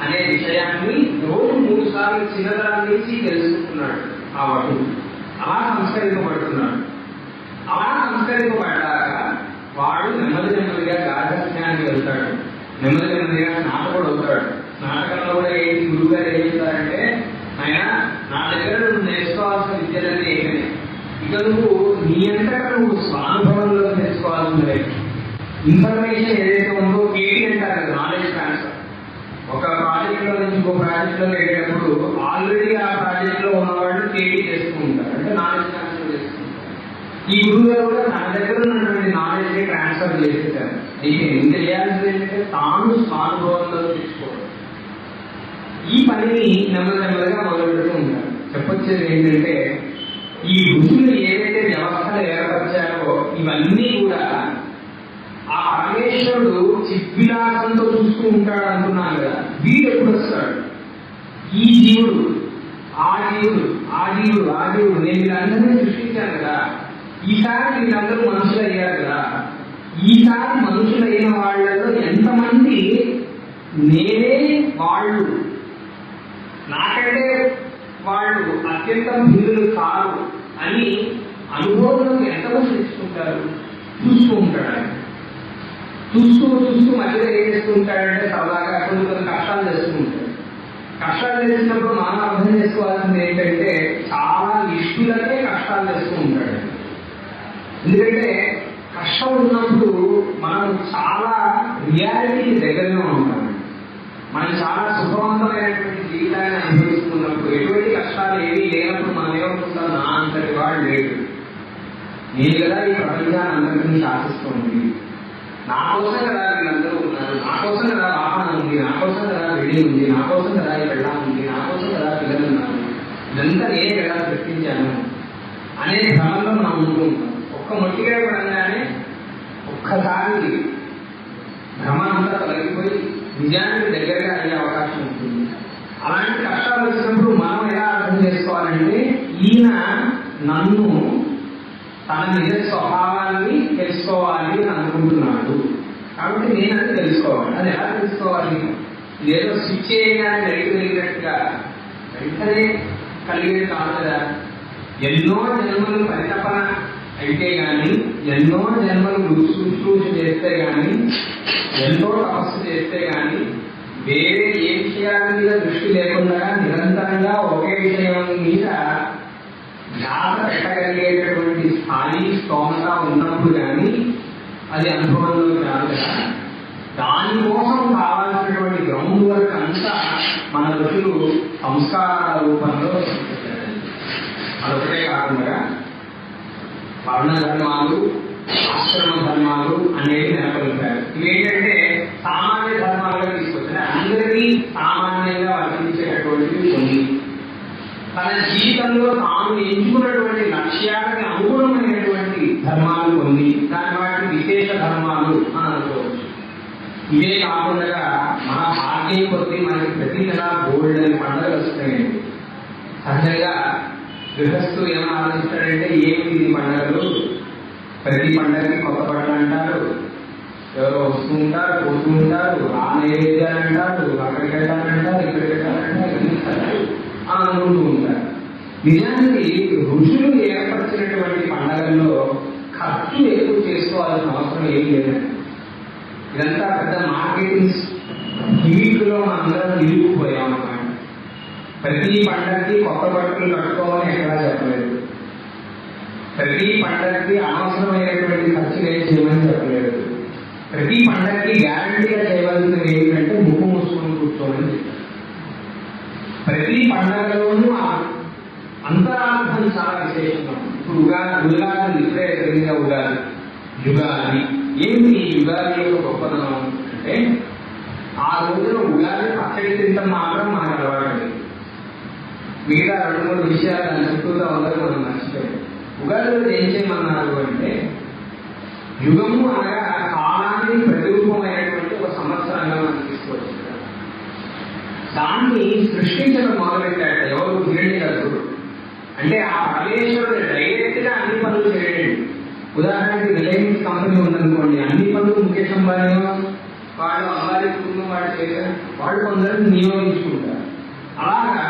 అనే విషయాన్ని రోజు 3 సార్లు చిన్నతనం నుంచి తెలుసుకుంటున్నాడు ఆ వటుడు. అలా సంస్కరింపబడుతున్నాడు. అలా సంస్కరింపబడ్డాక వాడు నెమ్మది నెమ్మదిగా గార్హస్థ్యానికి వెళ్తాడు. నెమ్మది నెమ్మదిగా స్నాతకుడు అవుతాడు. స్నాతకంలో కూడా ఏంటి గురువు గారు ఏం చెప్తారంటే, ఆయన నా దగ్గర నువ్వు నేర్చుకోవాల్సిన విద్యలన్నీ ఏమైనా ఇక నువ్వు నీ అంతటా నువ్వు స్వానుభవంలో తెలుసుకోవాల్సిందే. ఇన్ఫర్మేషన్ ఏదైతే ఉందో కేటీ అంటారు కదా, నాలెడ్జ్ ట్రాన్స్ఫర్. ఒక ప్రాజెక్ట్ లో నుంచి ఇంకో ప్రాజెక్ట్ లో వెళ్ళేటప్పుడు ఆల్రెడీ ఆ ప్రాజెక్ట్ లో ఉన్నవాళ్ళు కేటీ చేస్తూ ఉంటారు, అంటే నాలెడ్జ్ ట్రాన్స్ఫర్ చేస్తూ ఉంటారు. ఈ గురువు గారు కూడా తన దగ్గర ఉన్నటువంటి నాలెడ్జ్ ని ట్రాన్స్ఫర్ చేసేసారు. అయితే ఏం తెలియాల్సింది ఏంటంటే తాను స్వానుభవంలో తెచ్చుకోవడం. ఈ పనిని నెమ్మది నెమ్మదిగా మొదలు పెడుతూ ఉంటారు. చెప్పొచ్చేది ఏంటంటే ఈ ఋషులు ఏవైతే వ్యవస్థలు ఏర్పరిచారో ఇవన్నీ కూడా ఆ పరమేశ్వరుడు చిద్విలాసంతో చూస్తూ ఉంటాడు అనుకున్నాను కదా. వీడు ఎప్పుడు వస్తాడు? ఈ జీవుడు ఆ జీవుడు ఆ జీవుడు ఆ జీవుడు నేను వీళ్ళందరినీ సృష్టించాను కదా. ఈసారి వీళ్ళందరూ మనుషులు అయ్యారు కదా. ఈసారి మనుషులైన వాళ్ళలో ఎంతమంది నేనే వాళ్ళు, నాకంటే వాళ్ళు అత్యంత భిన్నులు కాదు అని అనుభవంలోకి ఎంతమంది తెచ్చుకుంటారు? చూస్తూ ఉంటాడు ఆయన. చూస్తూ చూస్తూ మధ్యలో ఏం చేస్తూ ఉంటాడంటే సరదాగా కొన్ని కష్టాలు చేస్తూ ఉంటాడు. కష్టాలు చేసినప్పుడు మనం అర్థం చేసుకోవాల్సింది ఏంటంటే చాలా నిష్ఠులకే కష్టాలు చేస్తూ ఉంటాడు. ఎందుకంటే కష్టం ఉన్నప్పుడు మనం చాలా రియాలిటీకి దగ్గరగా ఉంటాం. మనం చాలా సుఖవంతమైనటువంటి జీవితాన్ని అనుభవిస్తున్నప్పుడు ఎటువంటి కష్టాలు ఏమీ లేనప్పుడు మనం ఏమనుకుంటాం, నా అంతటి వాడు లేడు, నేను కదా ఈ ప్రపంచాన్ని అందరినీ శాసిస్తుంది, నా కోసం కదా వీళ్ళందరూ ఉన్నారు, నా కోసం కదా వాహనం ఉంది, నా కోసం కదా వెళ్లి ఉంది, నా కోసం కదా ఈ వెళ్ళా ఉంది, నా కోసం కదా పిల్లలు ఉన్నారు, ఇదంతా నేను కదా సృష్టించాను అనే భ్రమంలో మనం ఉంటూ ఉంటాం. ఒక్క మొట్టిగా పడంగానే ఒక్కసారి భ్రమ అంతా తొలగిపోయి నిజానికి దగ్గరగా అయ్యే అవకాశం ఉంటుంది. అలాంటి కష్టాలు వచ్చినప్పుడు మనం ఎలా అర్థం చేసుకోవాలంటే ఈయన నన్ను తన నిజ స్వభావాన్ని తెలుసుకోవాలి అని అనుకుంటున్నాడు, కాబట్టి నేను అది తెలుసుకోవాలి. అది ఎలా తెలుసుకోవాలి? ఏదో స్విచ్ చేయగానే రైతు కలిగినట్టుగా వెంటనే కలిగేది కాదు కదా. ఎన్నో జన్మలు పరితపన అయితే గాని, ఎన్నో జన్మలు రుచి చేస్తే గాని, ఎంతో తపస్సు చేస్తే గాని వేరే ఏ విషయాల మీద దృష్టి లేకుండా నిరంతరంగా ఒకే విషయం మీద ధ్యాస పెట్టగలిగేటటువంటి స్థాయి స్తోమత ఉన్నప్పుడు కానీ అది అనుభవంలో కాదు కదా. దానికోసం కావాల్సినటువంటి గ్రౌండ్ వర్క్ అంతా మన ఋషులు సంస్కారాల రూపంలో అదొకటే కాకుండా వర్ణ ధర్మాలు, ఆశ్రమ ధర్మాలు అనేవి నెలకొల్పారు. ఇవేంటంటే సామాన్య ధర్మాలుగా తీసుకొచ్చారు. అందరినీ సామాన్యంగా వర్తించేటటువంటివి కొన్ని, తన జీవితంలో తాను ఎంచుకున్నటువంటి లక్ష్యానికి అనుగుణమైనటువంటి ధర్మాలు కొన్ని, దాని వాటి విశేష ధర్మాలు అని అనుకోవచ్చు. ఇవే కాకుండా మన భాగ్యం కొద్దీ మనకి ప్రతి నెల గోల్డ్ అని పండుగలు వస్తున్నాయండి. సహజంగా గృహస్థులు ఏమైనా ఆలోచిస్తాడంటే ఏమిటి ఈ పండుగలు, ప్రతి పండుగకి కొత్త బట్టలు అంటారు, ఎవరో వస్తూ ఉంటారు, పోతూ ఉంటారు, ఆ నైవేద్యాలు అంటారు, అక్కడికి వెళ్ళాలంటారు, ఇక్కడికి వెళ్ళాలంటారు అని అనుకుంటూ ఉంటారు. నిజానికి ఋషులు ఏర్పరిచినటువంటి పండుగల్లో ఖర్చు ఎక్కువ చేసుకోవాల్సిన అవసరం ఏం లేదండి. ఇదంతా పెద్ద మార్కెటింగ్ హీట్లో మనందరం నిలిగిపోయాం అన్నమాట. ప్రతి పండగకి కొత్త బట్టలు కట్టుకోవాలని ఎక్కడా చెప్పలేదు, ప్రతి పండగకి అనవసరమైనటువంటి ఖర్చులు ఏం చేయమని చెప్పలేదు, ప్రతి పండగకి గ్యారంటీగా చేయవలసినది ఏంటంటే ముక్కు మూసుకొని కూర్చోమని చెప్పారు. ప్రతి పండగలోనూ అంతరార్థం చాలా విశేషంగా. ఇప్పుడు ఉగాది ఇప్పుడే జరిగిన యుగాది ఏమి యుగాది యొక్క గొప్పతనం అంటే, ఆ రోజున ఉగాది పచ్చడి తింటాం మాత్రం మనకు అలవాటు. మిగతా 2-3 విషయాలు దాని చుట్టూగా ఉందని మనం మర్చిపోయాం. ఉగాదిలో ఏం చేయమన్నారు అంటే, యుగము అనగా కాలానికి ప్రతిరూపమైనటువంటి ఒక సంవత్సరంగా మనం తీసుకోవచ్చు. దాన్ని సృష్టించడం మొదలెట్టాడు ఎవరు? హిరణ్యగర్భుడు. అంటే ఆ పరమేశ్వరుడు డైరెక్ట్ గా అన్ని పనులు చేయడండి. ఉదాహరణకి రిలయన్స్ కంపెనీ ఉందనుకోండి, అన్ని పనులు ముఖేష్ అంబానీ వాళ్ళు, అంబానీ కుటుంబం వాళ్ళు చేశారు, వాళ్ళు కొందరు నియోగించుకుంటారు. అలాగా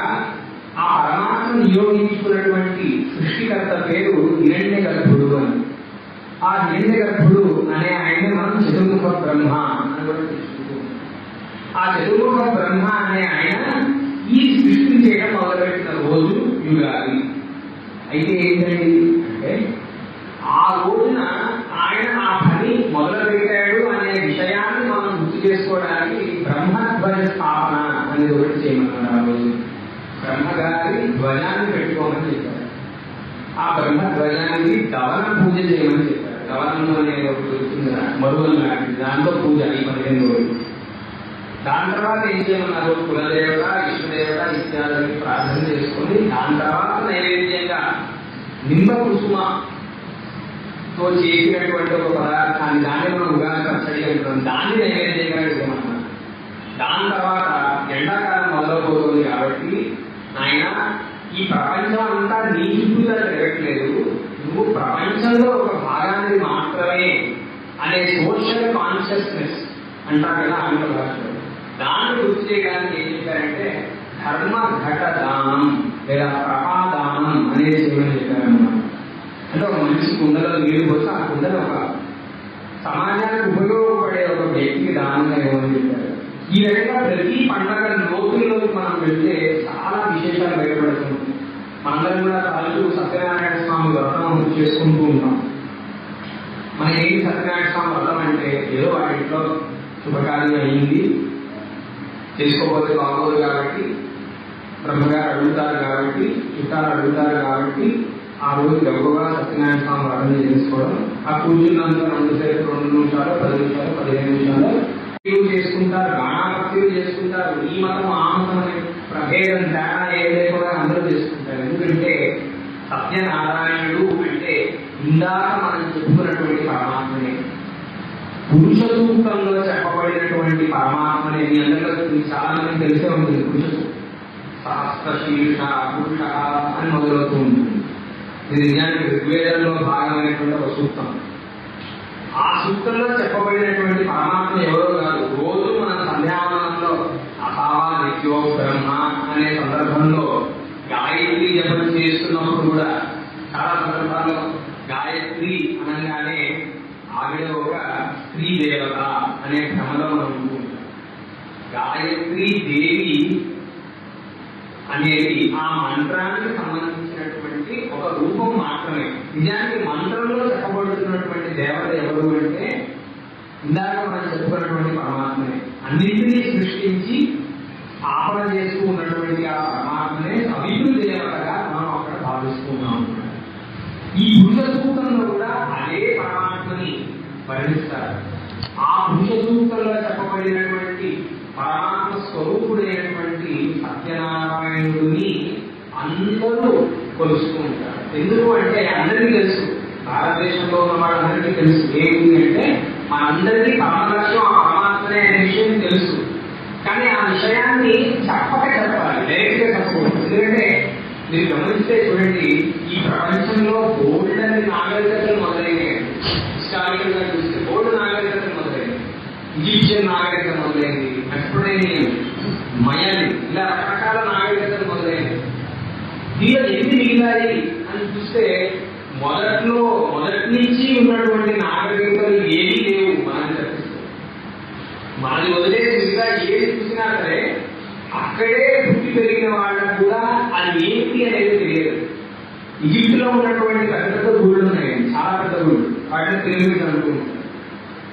ఆ పరమాత్మ నియోగించుకున్నటువంటి సృష్టికర్త పేరు హిరణ్యగర్భుడు అని. ఆ హిరణ్యగర్భుడు అనే ఆయన మనం చతుర్ముఖ బ్రహ్మ అని కూడా తెలుసుకుంటాం. ఆ చతుర్ముఖ బ్రహ్మ అనే ఆయన ఈ సృష్టిని చేయడం మొదలుపెట్టిన రోజు యుగాది. అయితే ఏంటండి అంటే, ఆ రోజున ఆయన ఆ పని మొదలుపెట్టాడు అనే విషయాన్ని మనం గుర్తు చేసుకోవడానికి బ్రహ్మధ్వజ స్థాపన అనేది ఒకటి చేయమన్నారు. ఆ రోజు బ్రహ్మగారి ధ్వజాన్ని పెట్టుకోమని చెప్పారు. ఆ బ్రహ్మధ్వజానికి దవన పూజ చేయమని చెప్పారు. దవనం అనేది ఒకటి దొరుకుతుంది, మరువలు లాంటిది, దాంతో పూజ ఈ 15 రోజులు. దాని తర్వాత ఏం చేయమన్నారు? కులదేవత, ఇష్టదేవత ఇత్యాదులకి ప్రార్థన చేసుకొని దాని తర్వాత నైవేద్యంగా నిమ్మ కుసుమతో చేసినటువంటి ఒక పదార్థాన్ని, దాన్ని మనం ఉగాది పచ్చడి అంటున్నాం, దాన్ని నైవేద్యంగా ఇవ్వమన్నారు. దాని తర్వాత ఎండాకాలం మొదలవుతుంది కాబట్టి, ఆయన ఈ ప్రపంచం అంతా నీ చుట్టూగా జరగట్లేదు, నువ్వు ప్రపంచంలో ఒక భాగాన్ని మాత్రమే అనే సోషల్ కాన్షియస్నెస్ అంటారు కదా ఆంగ్ల భాషలో, దాన్ని గుర్తు చేయడానికి ఏం చెప్పారంటే ధర్మ ఘట దానం లేదా ప్రపాదానం అనేది చేయమని చెప్పారన్నమాట. అంటే ఒక మనిషి కుండలో నీరు పోసి ఆ కుండలో ఒక సమాజానికి ఉపయోగపడే ఒక వ్యక్తికి దానంగా ఇవ్వమని చెప్పారు. ఈ విధంగా ప్రతి పండుగ లోతుల్లోకి మనం వెళ్తే చాలా విశేషాలు బయటపడుతుంది. మనందరం కూడా తరచూ సత్యనారాయణ స్వామి వ్రతం చేసుకుంటూ ఉంటాం. మనకేంటి సత్యనారాయణ స్వామి వ్రతం అంటే, ఏదో వాటి ఇంట్లో శుభకార్యం అయింది, చేసుకోకపోతే బాగోదు కాబట్టి, బ్రహ్మగారు అడుగుతారు కాబట్టి, చుట్టాలు అడుగుతారు కాబట్టి, ఆ రోజు గొప్పగా సత్యనారాయణ స్వామి వ్రతం చేసుకోవడం, ఆ కూర్చున్నంత 2 నిమిషాలు 10 నిమిషాలు 15 నిమిషాలు చేసుకుంటారు, గాణాభక్తులు చేసుకుంటారు. ఈ మతం ఆ మతం అనే ప్రభేదం తేడా ఏం లేకుండా అందరూ చేసుకుంటారు. ఎందుకంటే సత్యనారాయణుడు అంటే ఇందాక మనం చెప్పుకున్నటువంటి పరమాత్మనే, పురుష సూక్తంలో చెప్పబడినటువంటి పరమాత్మనే. మీ అందరికీ చాలా మంది తెలిసే ఉంటుంది పురుష సూక్తం. సహస్రశీర్ష పురుష అని మొదలవుతూ ఉంటుంది. ఇది నిజానికి ఋగ్వేదంలో భాగమైనటువంటి ఒక సూక్తం. ఆ సూక్తంలో చెప్పబడినటువంటి పరమాత్మ ఎవరో కాదు. రోజు మన సంధ్యావనంలో అసావా నిత్యో బ్రహ్మ అనే సందర్భంలో గాయత్రి జపం చేస్తున్నప్పుడు కూడా చాలా సందర్భాల్లో గాయత్రి అనగానే ఆవిడ ఒక స్త్రీ దేవత అనే భ్రమలో మనం ఉంటుంటాం. గాయత్రి దేవి అనేది ఆ మంత్రానికి సంబంధించినటువంటి ఒక రూపం మాత్రమే. నిజానికి మంత్రంలో చెప్పబడుతున్నటువంటి దేవత ఎవరు అంటే ఇందాక మనం చెప్పుకున్నటువంటి పరమాత్మనే. అన్నింటినీ సృష్టించి ఆపణ చేస్తూ ఉన్నటువంటి ఆ పరమాత్మనే సవితృ దేవతగా మనం అక్కడ భావిస్తున్నాం. ఈ పురుష సూక్తంలో కూడా అదే పరమాత్మని వర్ణిస్తారు. ఆ పురుష సూక్తంలో చెప్పబడినటువంటి పరమాత్మ స్వరూపుడైనటువంటి సత్యనారాయణుడిని అందరూ కొలుస్తూ ఉంటారు. ఎందుకు అంటే అందరికీ తెలుసు, భారతదేశంలో ఉన్న వాళ్ళందరికీ తెలుసు ఏంటి అంటే మనందరికీ పరమలక్ష్యం ఆ పరమాత్మనే అనే విషయం తెలుసు. కానీ ఆ విషయాన్ని చెప్పాలి, డైరెక్ట్ గా చెప్పకూడదు. ఎందుకంటే మీరు గమనిస్తే చూడండి, ఈ ప్రపంచంలో బోల్డని నాగరికతలు మొదలైనవి. హిస్టారికల్ గా చూస్తే బోల్డ్ నాగరికతలు మొదలైనవి. ఈజిప్షియన్ నాగరికత మొదలైంది, మెసోపొటేమియన్, మయన్, ఇలా రకరకాల నాగరికతలు మొదలైనవి. దీనిలో ఎన్ని మిగిలాయి అని చూస్తే మొదటి నుంచి ఉన్నటువంటి నాగరికతలు ఏమీ లేవు. మనం చర్చిస్తాం, మనల్ని వదిలేసి మిగతా ఏది చూసినా సరే అక్కడే పుట్టి పెరిగిన వాళ్ళకు కూడా అది ఏంటి అనేది తెలియదు. ఈజిప్ట్ లో ఉన్నటువంటి పెద్ద పెద్ద గుళ్ళు ఉన్నాయి, చాలా పెద్ద గుళ్ళు, వాటిని పిరమిడ్స్ అనుకుంటారు.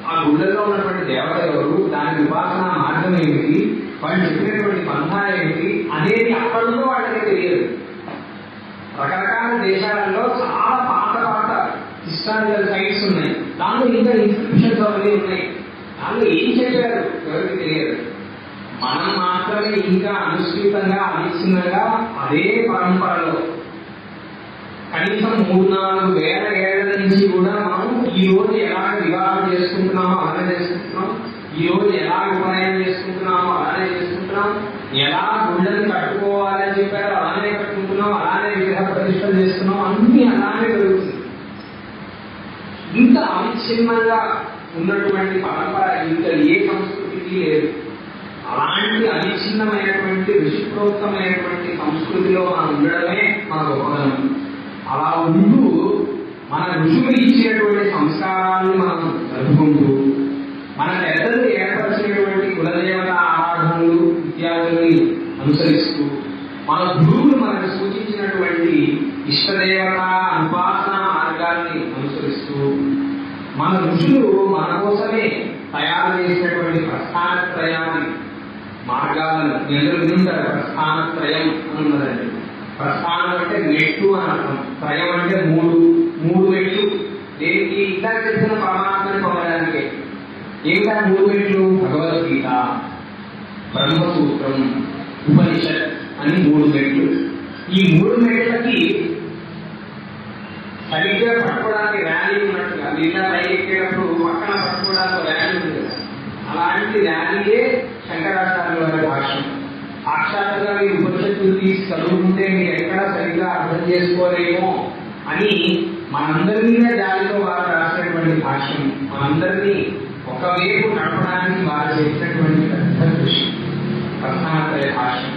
ఆ గుళ్ళల్లో ఉన్నటువంటి దేవత ఎవరు, దాని ఉపాసన మార్గం ఏమిటి, వాళ్ళు చెప్పినటువంటి పంథా ఏమిటి అనేది అక్కడితో వాళ్ళకి తెలియదు. రకరకాల దేశాలలో చాలా పాత హిస్టారికల్ సైట్స్ ఉన్నాయి, దాంట్లో ఇంకా ఇన్స్క్రిప్షన్స్ అవన్నీ ఉన్నాయి. దాంట్లో ఏం చెప్పారు ఎవరికి తెలియదు. మనం మాత్రమే ఇంకా అనుష్ఠితంగా అనిశ్చితంగా అదే పరంపరలో కనీసం 3-4 వేల ఏళ్ల నుంచి కూడా మనం ఈ రోజు ఎలాగ వివాహం చేసుకుంటున్నామో అలానే చేసుకుంటున్నాం, ఈ రోజు ఎలా ఉపనయనం చేసుకుంటున్నామో అలానే చేసుకుంటున్నాం, ఎలా గుళ్ళని కట్టుకోవాలని చెప్పారో అలానే కట్టుకుంటున్నాం, అలానే విగ్రహ ప్రతిష్టలు చేస్తున్నాం, అన్ని అలానే జరుగుతుంది. ఇంత అవిచ్ఛిన్నంగా ఉన్నటువంటి పరంపర ఇంకా ఏ సంస్కృతికి లేదు. అలాంటి అవిచ్ఛిన్నమైనటువంటి ఋషిప్రోక్తమైనటువంటి సంస్కృతిలో మనం ఉండడమే మన గొప్పదనం. అలా ఉంటూ మన ఋషులు ఇచ్చినటువంటి సంస్కారాలను మనం జరుపుకుంటూ మన పెద్దలు ఏర్పరిచినటువంటి కులదేవత ఆరాధనలు ఇత్యాదుల్ని అనుసరిస్తూ మన గురువులు మనకు సూచించినటువంటి ఇష్టదేవత ఉపాసన మార్గాల్ని అనుసరిస్తూ మన ఋషులు మన కోసమే తయారు చేసినటువంటి ప్రస్థానత్రయాన్ని మార్గాలను అందరూ వినుంటారు. ప్రస్థానత్రయం అన్నదండి. ప్రస్థానం అంటే మెట్టు అని అర్థం, త్రయం అంటే మూడు మెట్లు. దేనికి? ఇంకా చెప్పిన పరమాత్మని పొందడానికే. ఏమిటా 3 మెట్లు? భగవద్గీత, బ్రహ్మసూత్రం, ఉపనిషత్ అని 3 మెట్లు. ఈ 3 మెట్లకి సరిగ్గా పట్టుకోవడానికి ర్యాలీ ఉన్నట్టుగా మిగతా పైకి ఎక్కేటప్పుడు పక్కన పట్టుకోవడానికి ర్యాలీ ఉంది కదా, అలాంటి ర్యాలీయే శంకరాచార్యుల వారి భాష్యం. సాక్షాత్తుగా మీరు ఉపనిషత్తులు తీసి చదువుకుంటే మీరు ఎక్కడా సరిగ్గా అర్థం చేసుకోలేమో అని మనందరినీ జాలితో వారు రాసినటువంటి భాష్యం, మనందరినీ ఒకవైపు నడపడానికి వారు చేసినటువంటి పెద్ద కృషి ప్రధానత్రయ భాష్యం.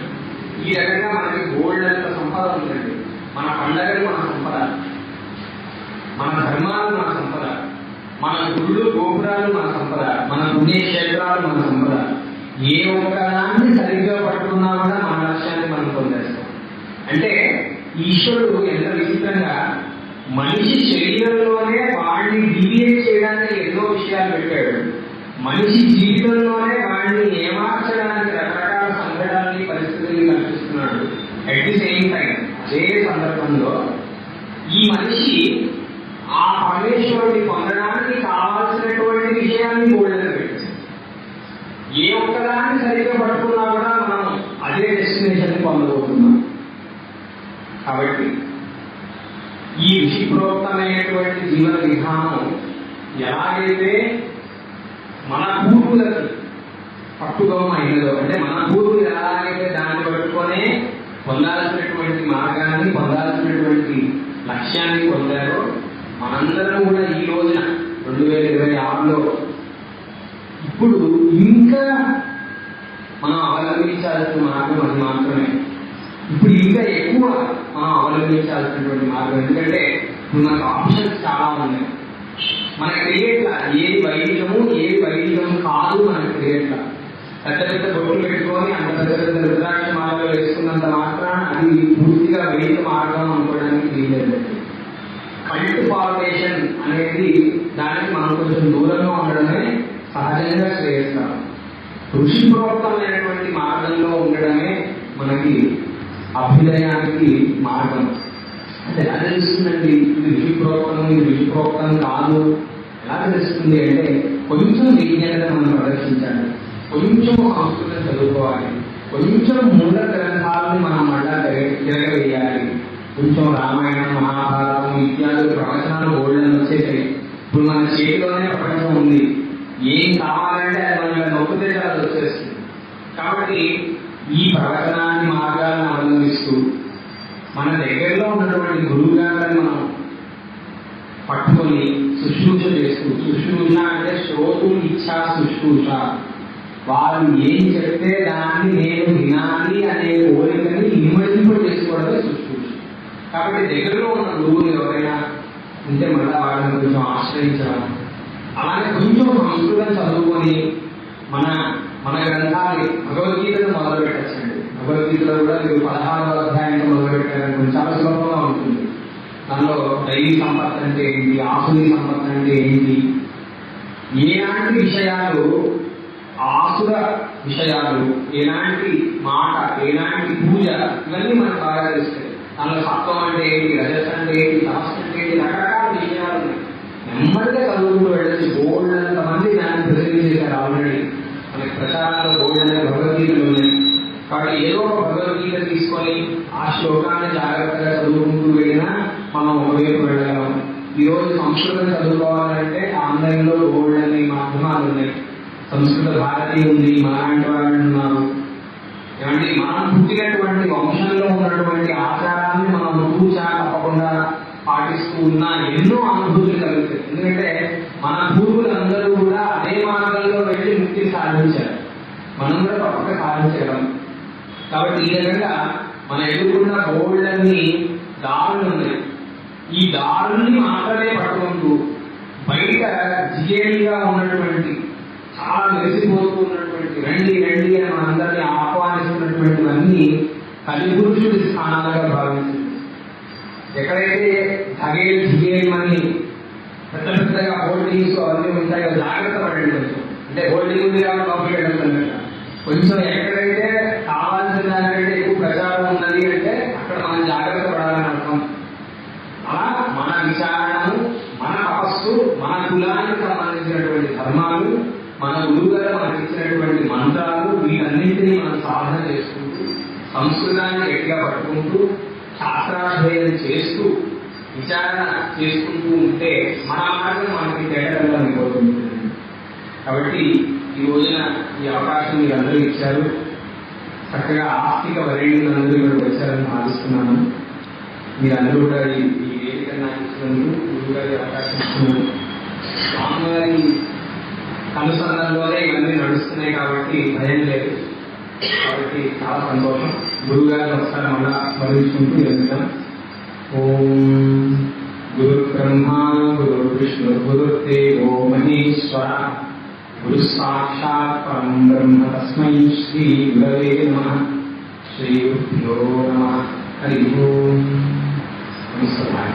ఈ రకంగా మనకి గోల్డంత సంపద ఉందండి. మన పండగలు మన సంపద, మన ధర్మాలు మన సంపద, మన గుళ్ళు గోపురాలు మన సంపద, మన పుణ్యక్షేత్రాలు మన సంపద. ఏ ఒక్కదాన్ని సరిగ్గా పట్టుకున్నా కూడా మన లక్ష్యాన్ని మనం పొందేస్తాం. అంటే ఈశ్వరుడు ఎంత విచిత్రంగా మనిషి శరీరంలోనే వాడిని డివియేట్ చేయడానికి ఎన్నో విషయాలు పెట్టాడు. మనిషి జీవితంలోనే వాడిని ఏమార్చడానికి రకరకాల సంఘటనల్ని పరిస్థితుల్ని కల్పిస్తున్నాడు. అట్ ది సేమ్ టైం అదే సందర్భంలో ఈ మనిషి ఆ పరమేశ్వరుడిని పొందడానికి కావాల్సినటువంటి విషయాన్ని గోల్డెన్ పెట్టాడు. ఏ ఒక్కదాన్ని సరిగ్గా పట్టుకున్నా కూడా మనం అదే డెస్టినేషన్ పొందబోతున్నాం. కాబట్టి ఈ ఋషిప్రోక్తమైనటువంటి జీవన విధానం ఎలాగైతే మన పూర్వులకి పట్టుగమ అయినదో, అంటే మన పూర్వులు ఎలాగైతే దాన్ని పట్టుకొనే పొందాల్సినటువంటి మార్గాన్ని, పొందాల్సినటువంటి లక్ష్యాన్ని పొందారో మనందరం కూడా ఈ రోజున 2026లో ఇప్పుడు ఇంకా మనం అవలంబించాల్సిన మార్గం అది మాత్రమే. ఇప్పుడు ఇంకా ఎక్కువ మనం అవలంబించాల్సినటువంటి మార్గం. ఎందుకంటే ఇప్పుడు మనకు ఆప్షన్స్ చాలా ఉన్నాయి. మనకు తెలియట్లా ఏది వైదికము ఏది వైదికం కాదు. మనకు తెలియట్లా పెద్ద పెద్ద బొట్టులు పెట్టుకొని అంత పెద్ద పెద్ద రుద్రాక్ష మార్గంలో వేసుకున్నంత మాత్రాన అది పూర్తిగా వైదిక మార్గం అనుకోవడానికి వీలేదు. కల్ట్ ఫార్మేషన్ అనేది దానికి మనం కొంచెం దూరంగా ఉండడమే సహజంగా శ్రేయస్కరం. ఋషిప్రోక్తమైనటువంటి మార్గంలో ఉండడమే మనకి అభ్యుదయానికి మార్గం. అంటే ఎలా తెలుస్తుందండి ఇది ఋషిప్రోక్తం ఇది ఋషిప్రోక్తం కాదు? ఎలా తెలుస్తుంది అంటే కొంచెం విజ్ఞానం మనం ప్రదర్శించాలి, కొంచెం సంస్కృతం చదువుకోవాలి, కొంచెం మూల గ్రంథాలను మనం మళ్ళా తిరగవేయాలి. కొంచెం రామాయణం మహాభారతం ఇత్యాది ప్రవచనాలు గోల్డెన్ వచ్చేసాయి. ఇప్పుడు మన చేతిలోనే ప్రపంచం ఉంది. ఏం కావాలంటే అది మన నొప్పితే అది వచ్చేస్తుంది. కాబట్టి ఈ ప్రవచనాన్ని మార్గాలను అవలంబిస్తూ మన దగ్గరలో ఉన్నటువంటి గురువు గారిని మనం పట్టుకొని శుశ్రూష చేస్తూ, శుశ్రూష అంటే శ్రోతులు ఇచ్చా శుశ్రూష, వారు ఏం చెప్తే దాన్ని నేను వినాలి అనే కోరికని ఇన్వెంటింపు చేసుకోవడమే శుశ్రూష. కాబట్టి దగ్గరలో ఉన్న గురువులు ఎవరైనా ఉంటే మళ్ళీ వాళ్ళని కొంచెం ఆశ్రయించడం, అలాగే కొంచెం సంస్కృతం చదువుకొని మన గ్రంథాలు భగవద్గీతను మొదలు పెట్టచ్చండి. భగవద్గీతలో కూడా మీరు 16వ అధ్యాయంలో మొదలు పెట్టారనుకోండి, చాలా సులభంగా ఉంటుంది. దానిలో దైవీ సంపత్తి అంటే ఏంటి, ఆసురీ సంపత్తి అంటే ఏంటి, ఏలాంటి విషయాలు ఆసుర విషయాలు, ఎలాంటి మాట, ఎలాంటి పూజ, ఇవన్నీ మనకు బాగా తెలుస్తాయి. దానిలో సత్వం అంటే ఏంటి, రజస్ అంటే ఏంటి, తమస్సు అంటే ఏంటి, రకరకాల విషయాలు ఉన్నాయి. నెమ్మదిగా చదువుకుంటూ వెళ్ళచ్చు. బోల్డ్ మంది దాన్ని ప్రసిద్ధి చేశారు ఆల్రెడీ. మనకి ప్రచారంలో బోల్డ్ అనే భగవద్గీతలు ఉన్నాయి. కాబట్టి ఏదో ఒక భగవద్గీత తీసుకొని ఆ శ్లోకాన్ని జాగ్రత్తగా చదువుకుంటూ వెళ్ళినా మనం ఒకవైపు వెళ్ళగలం. ఈరోజు సంస్కృతం చదువుకోవాలంటే ఆన్లైన్లో బోల్డ్ అనే మాధ్యమాలు ఉన్నాయి. సంస్కృత భారతి ఉంది, మనలాంటి వాళ్ళు ఉన్నారు. ఏమంటే మనం పుట్టినటువంటి వంశంలో ఉన్నటువంటి ఆచారాన్ని మనం కూర్చా తప్పకుండా పాటిస్తూ ఉన్న ఎన్నో అనుభూతులు కలుగుతాయి. ఎందుకంటే మన పూర్వులందరూ కూడా అదే మార్గంలో వెళ్ళి ముక్తిని సాధించారు. మనం కూడా తప్పక సాధించగలం. కాబట్టి ఈ విధంగా మన ఎదుర్కొన్న బోల్డన్ని దారులు ఉన్నాయి. ఈ దారుల్ని మాత్రమే పట్టుకుంటూ బయట జిగేలుగా ఉన్నటువంటి చాలా మెరిసిపోతూ ఉన్నటువంటి రండి రండి అని మనందరినీ ఆహ్వానిస్తున్నటువంటివన్నీ కలిపురుషుడి స్థానాలుగా భావించింది. ఎక్కడైతే ధగేలు జిగేలు అని పెద్ద పెద్దగా హోల్డింగ్స్ అవన్నీ ఉంటాయో జాగ్రత్త పడండి. కొంచెం అంటే హోల్డింగ్ ఉంది కాబట్టి లోపలికి వెళ్ళడం కొంచెం ఎక్కడైతే కావాల్సిన దానికంటే ఎక్కువ ప్రచారం ఉన్నది అంటే అక్కడ మనం జాగ్రత్త పడాలని అర్థం. అలా మన విచారణము, మన తపస్సు, మన కులానికి సంబంధించినటువంటి ధర్మాలు, మన గురువుగారు మనకి ఇచ్చినటువంటి మంత్రాలు, వీటన్నింటినీ మనం సాధన చేసుకుంటూ సంస్కృతాన్ని గట్టిగా పట్టుకుంటూ శాస్త్రాధ్యయనం చేస్తూ విచారణ చేసుకుంటూ ఉంటే మన మార్గం మనకి తేటగా అయిపోతుంది. కాబట్టి ఈ రోజున ఈ అవకాశం మీరు అందరూ ఇచ్చారు. చక్కగా ఆస్తిక వరేణ్యులందరూ ఇక్కడికి వచ్చారని భావిస్తున్నాను. మీరందరూ కూడా ఈ వేదిక నాకు ఇచ్చినందుకు, గురువు గారి అవకాశం ఇచ్చినందుకు, స్వామివారి అనుసంధానంలోనే ఇవన్నీ నడుస్తున్నాయి కాబట్టి భయం లేదు. కాబట్టి చాలా సంతోషం. గురువు గారిని ఒకసారి మళ్ళా స్మరించుకుంటూ వెళ్తాం. ఓం గురు బ్రహ్మ గురు విష్ణు గురుదేవో మహేశ్వర గురు సాక్షాత్ పరం బ్రహ్మ తస్మై శ్రీ గురవే నమః. శ్రీ గురుభ్యో నమః. హరి ఓం. నమస్కారం.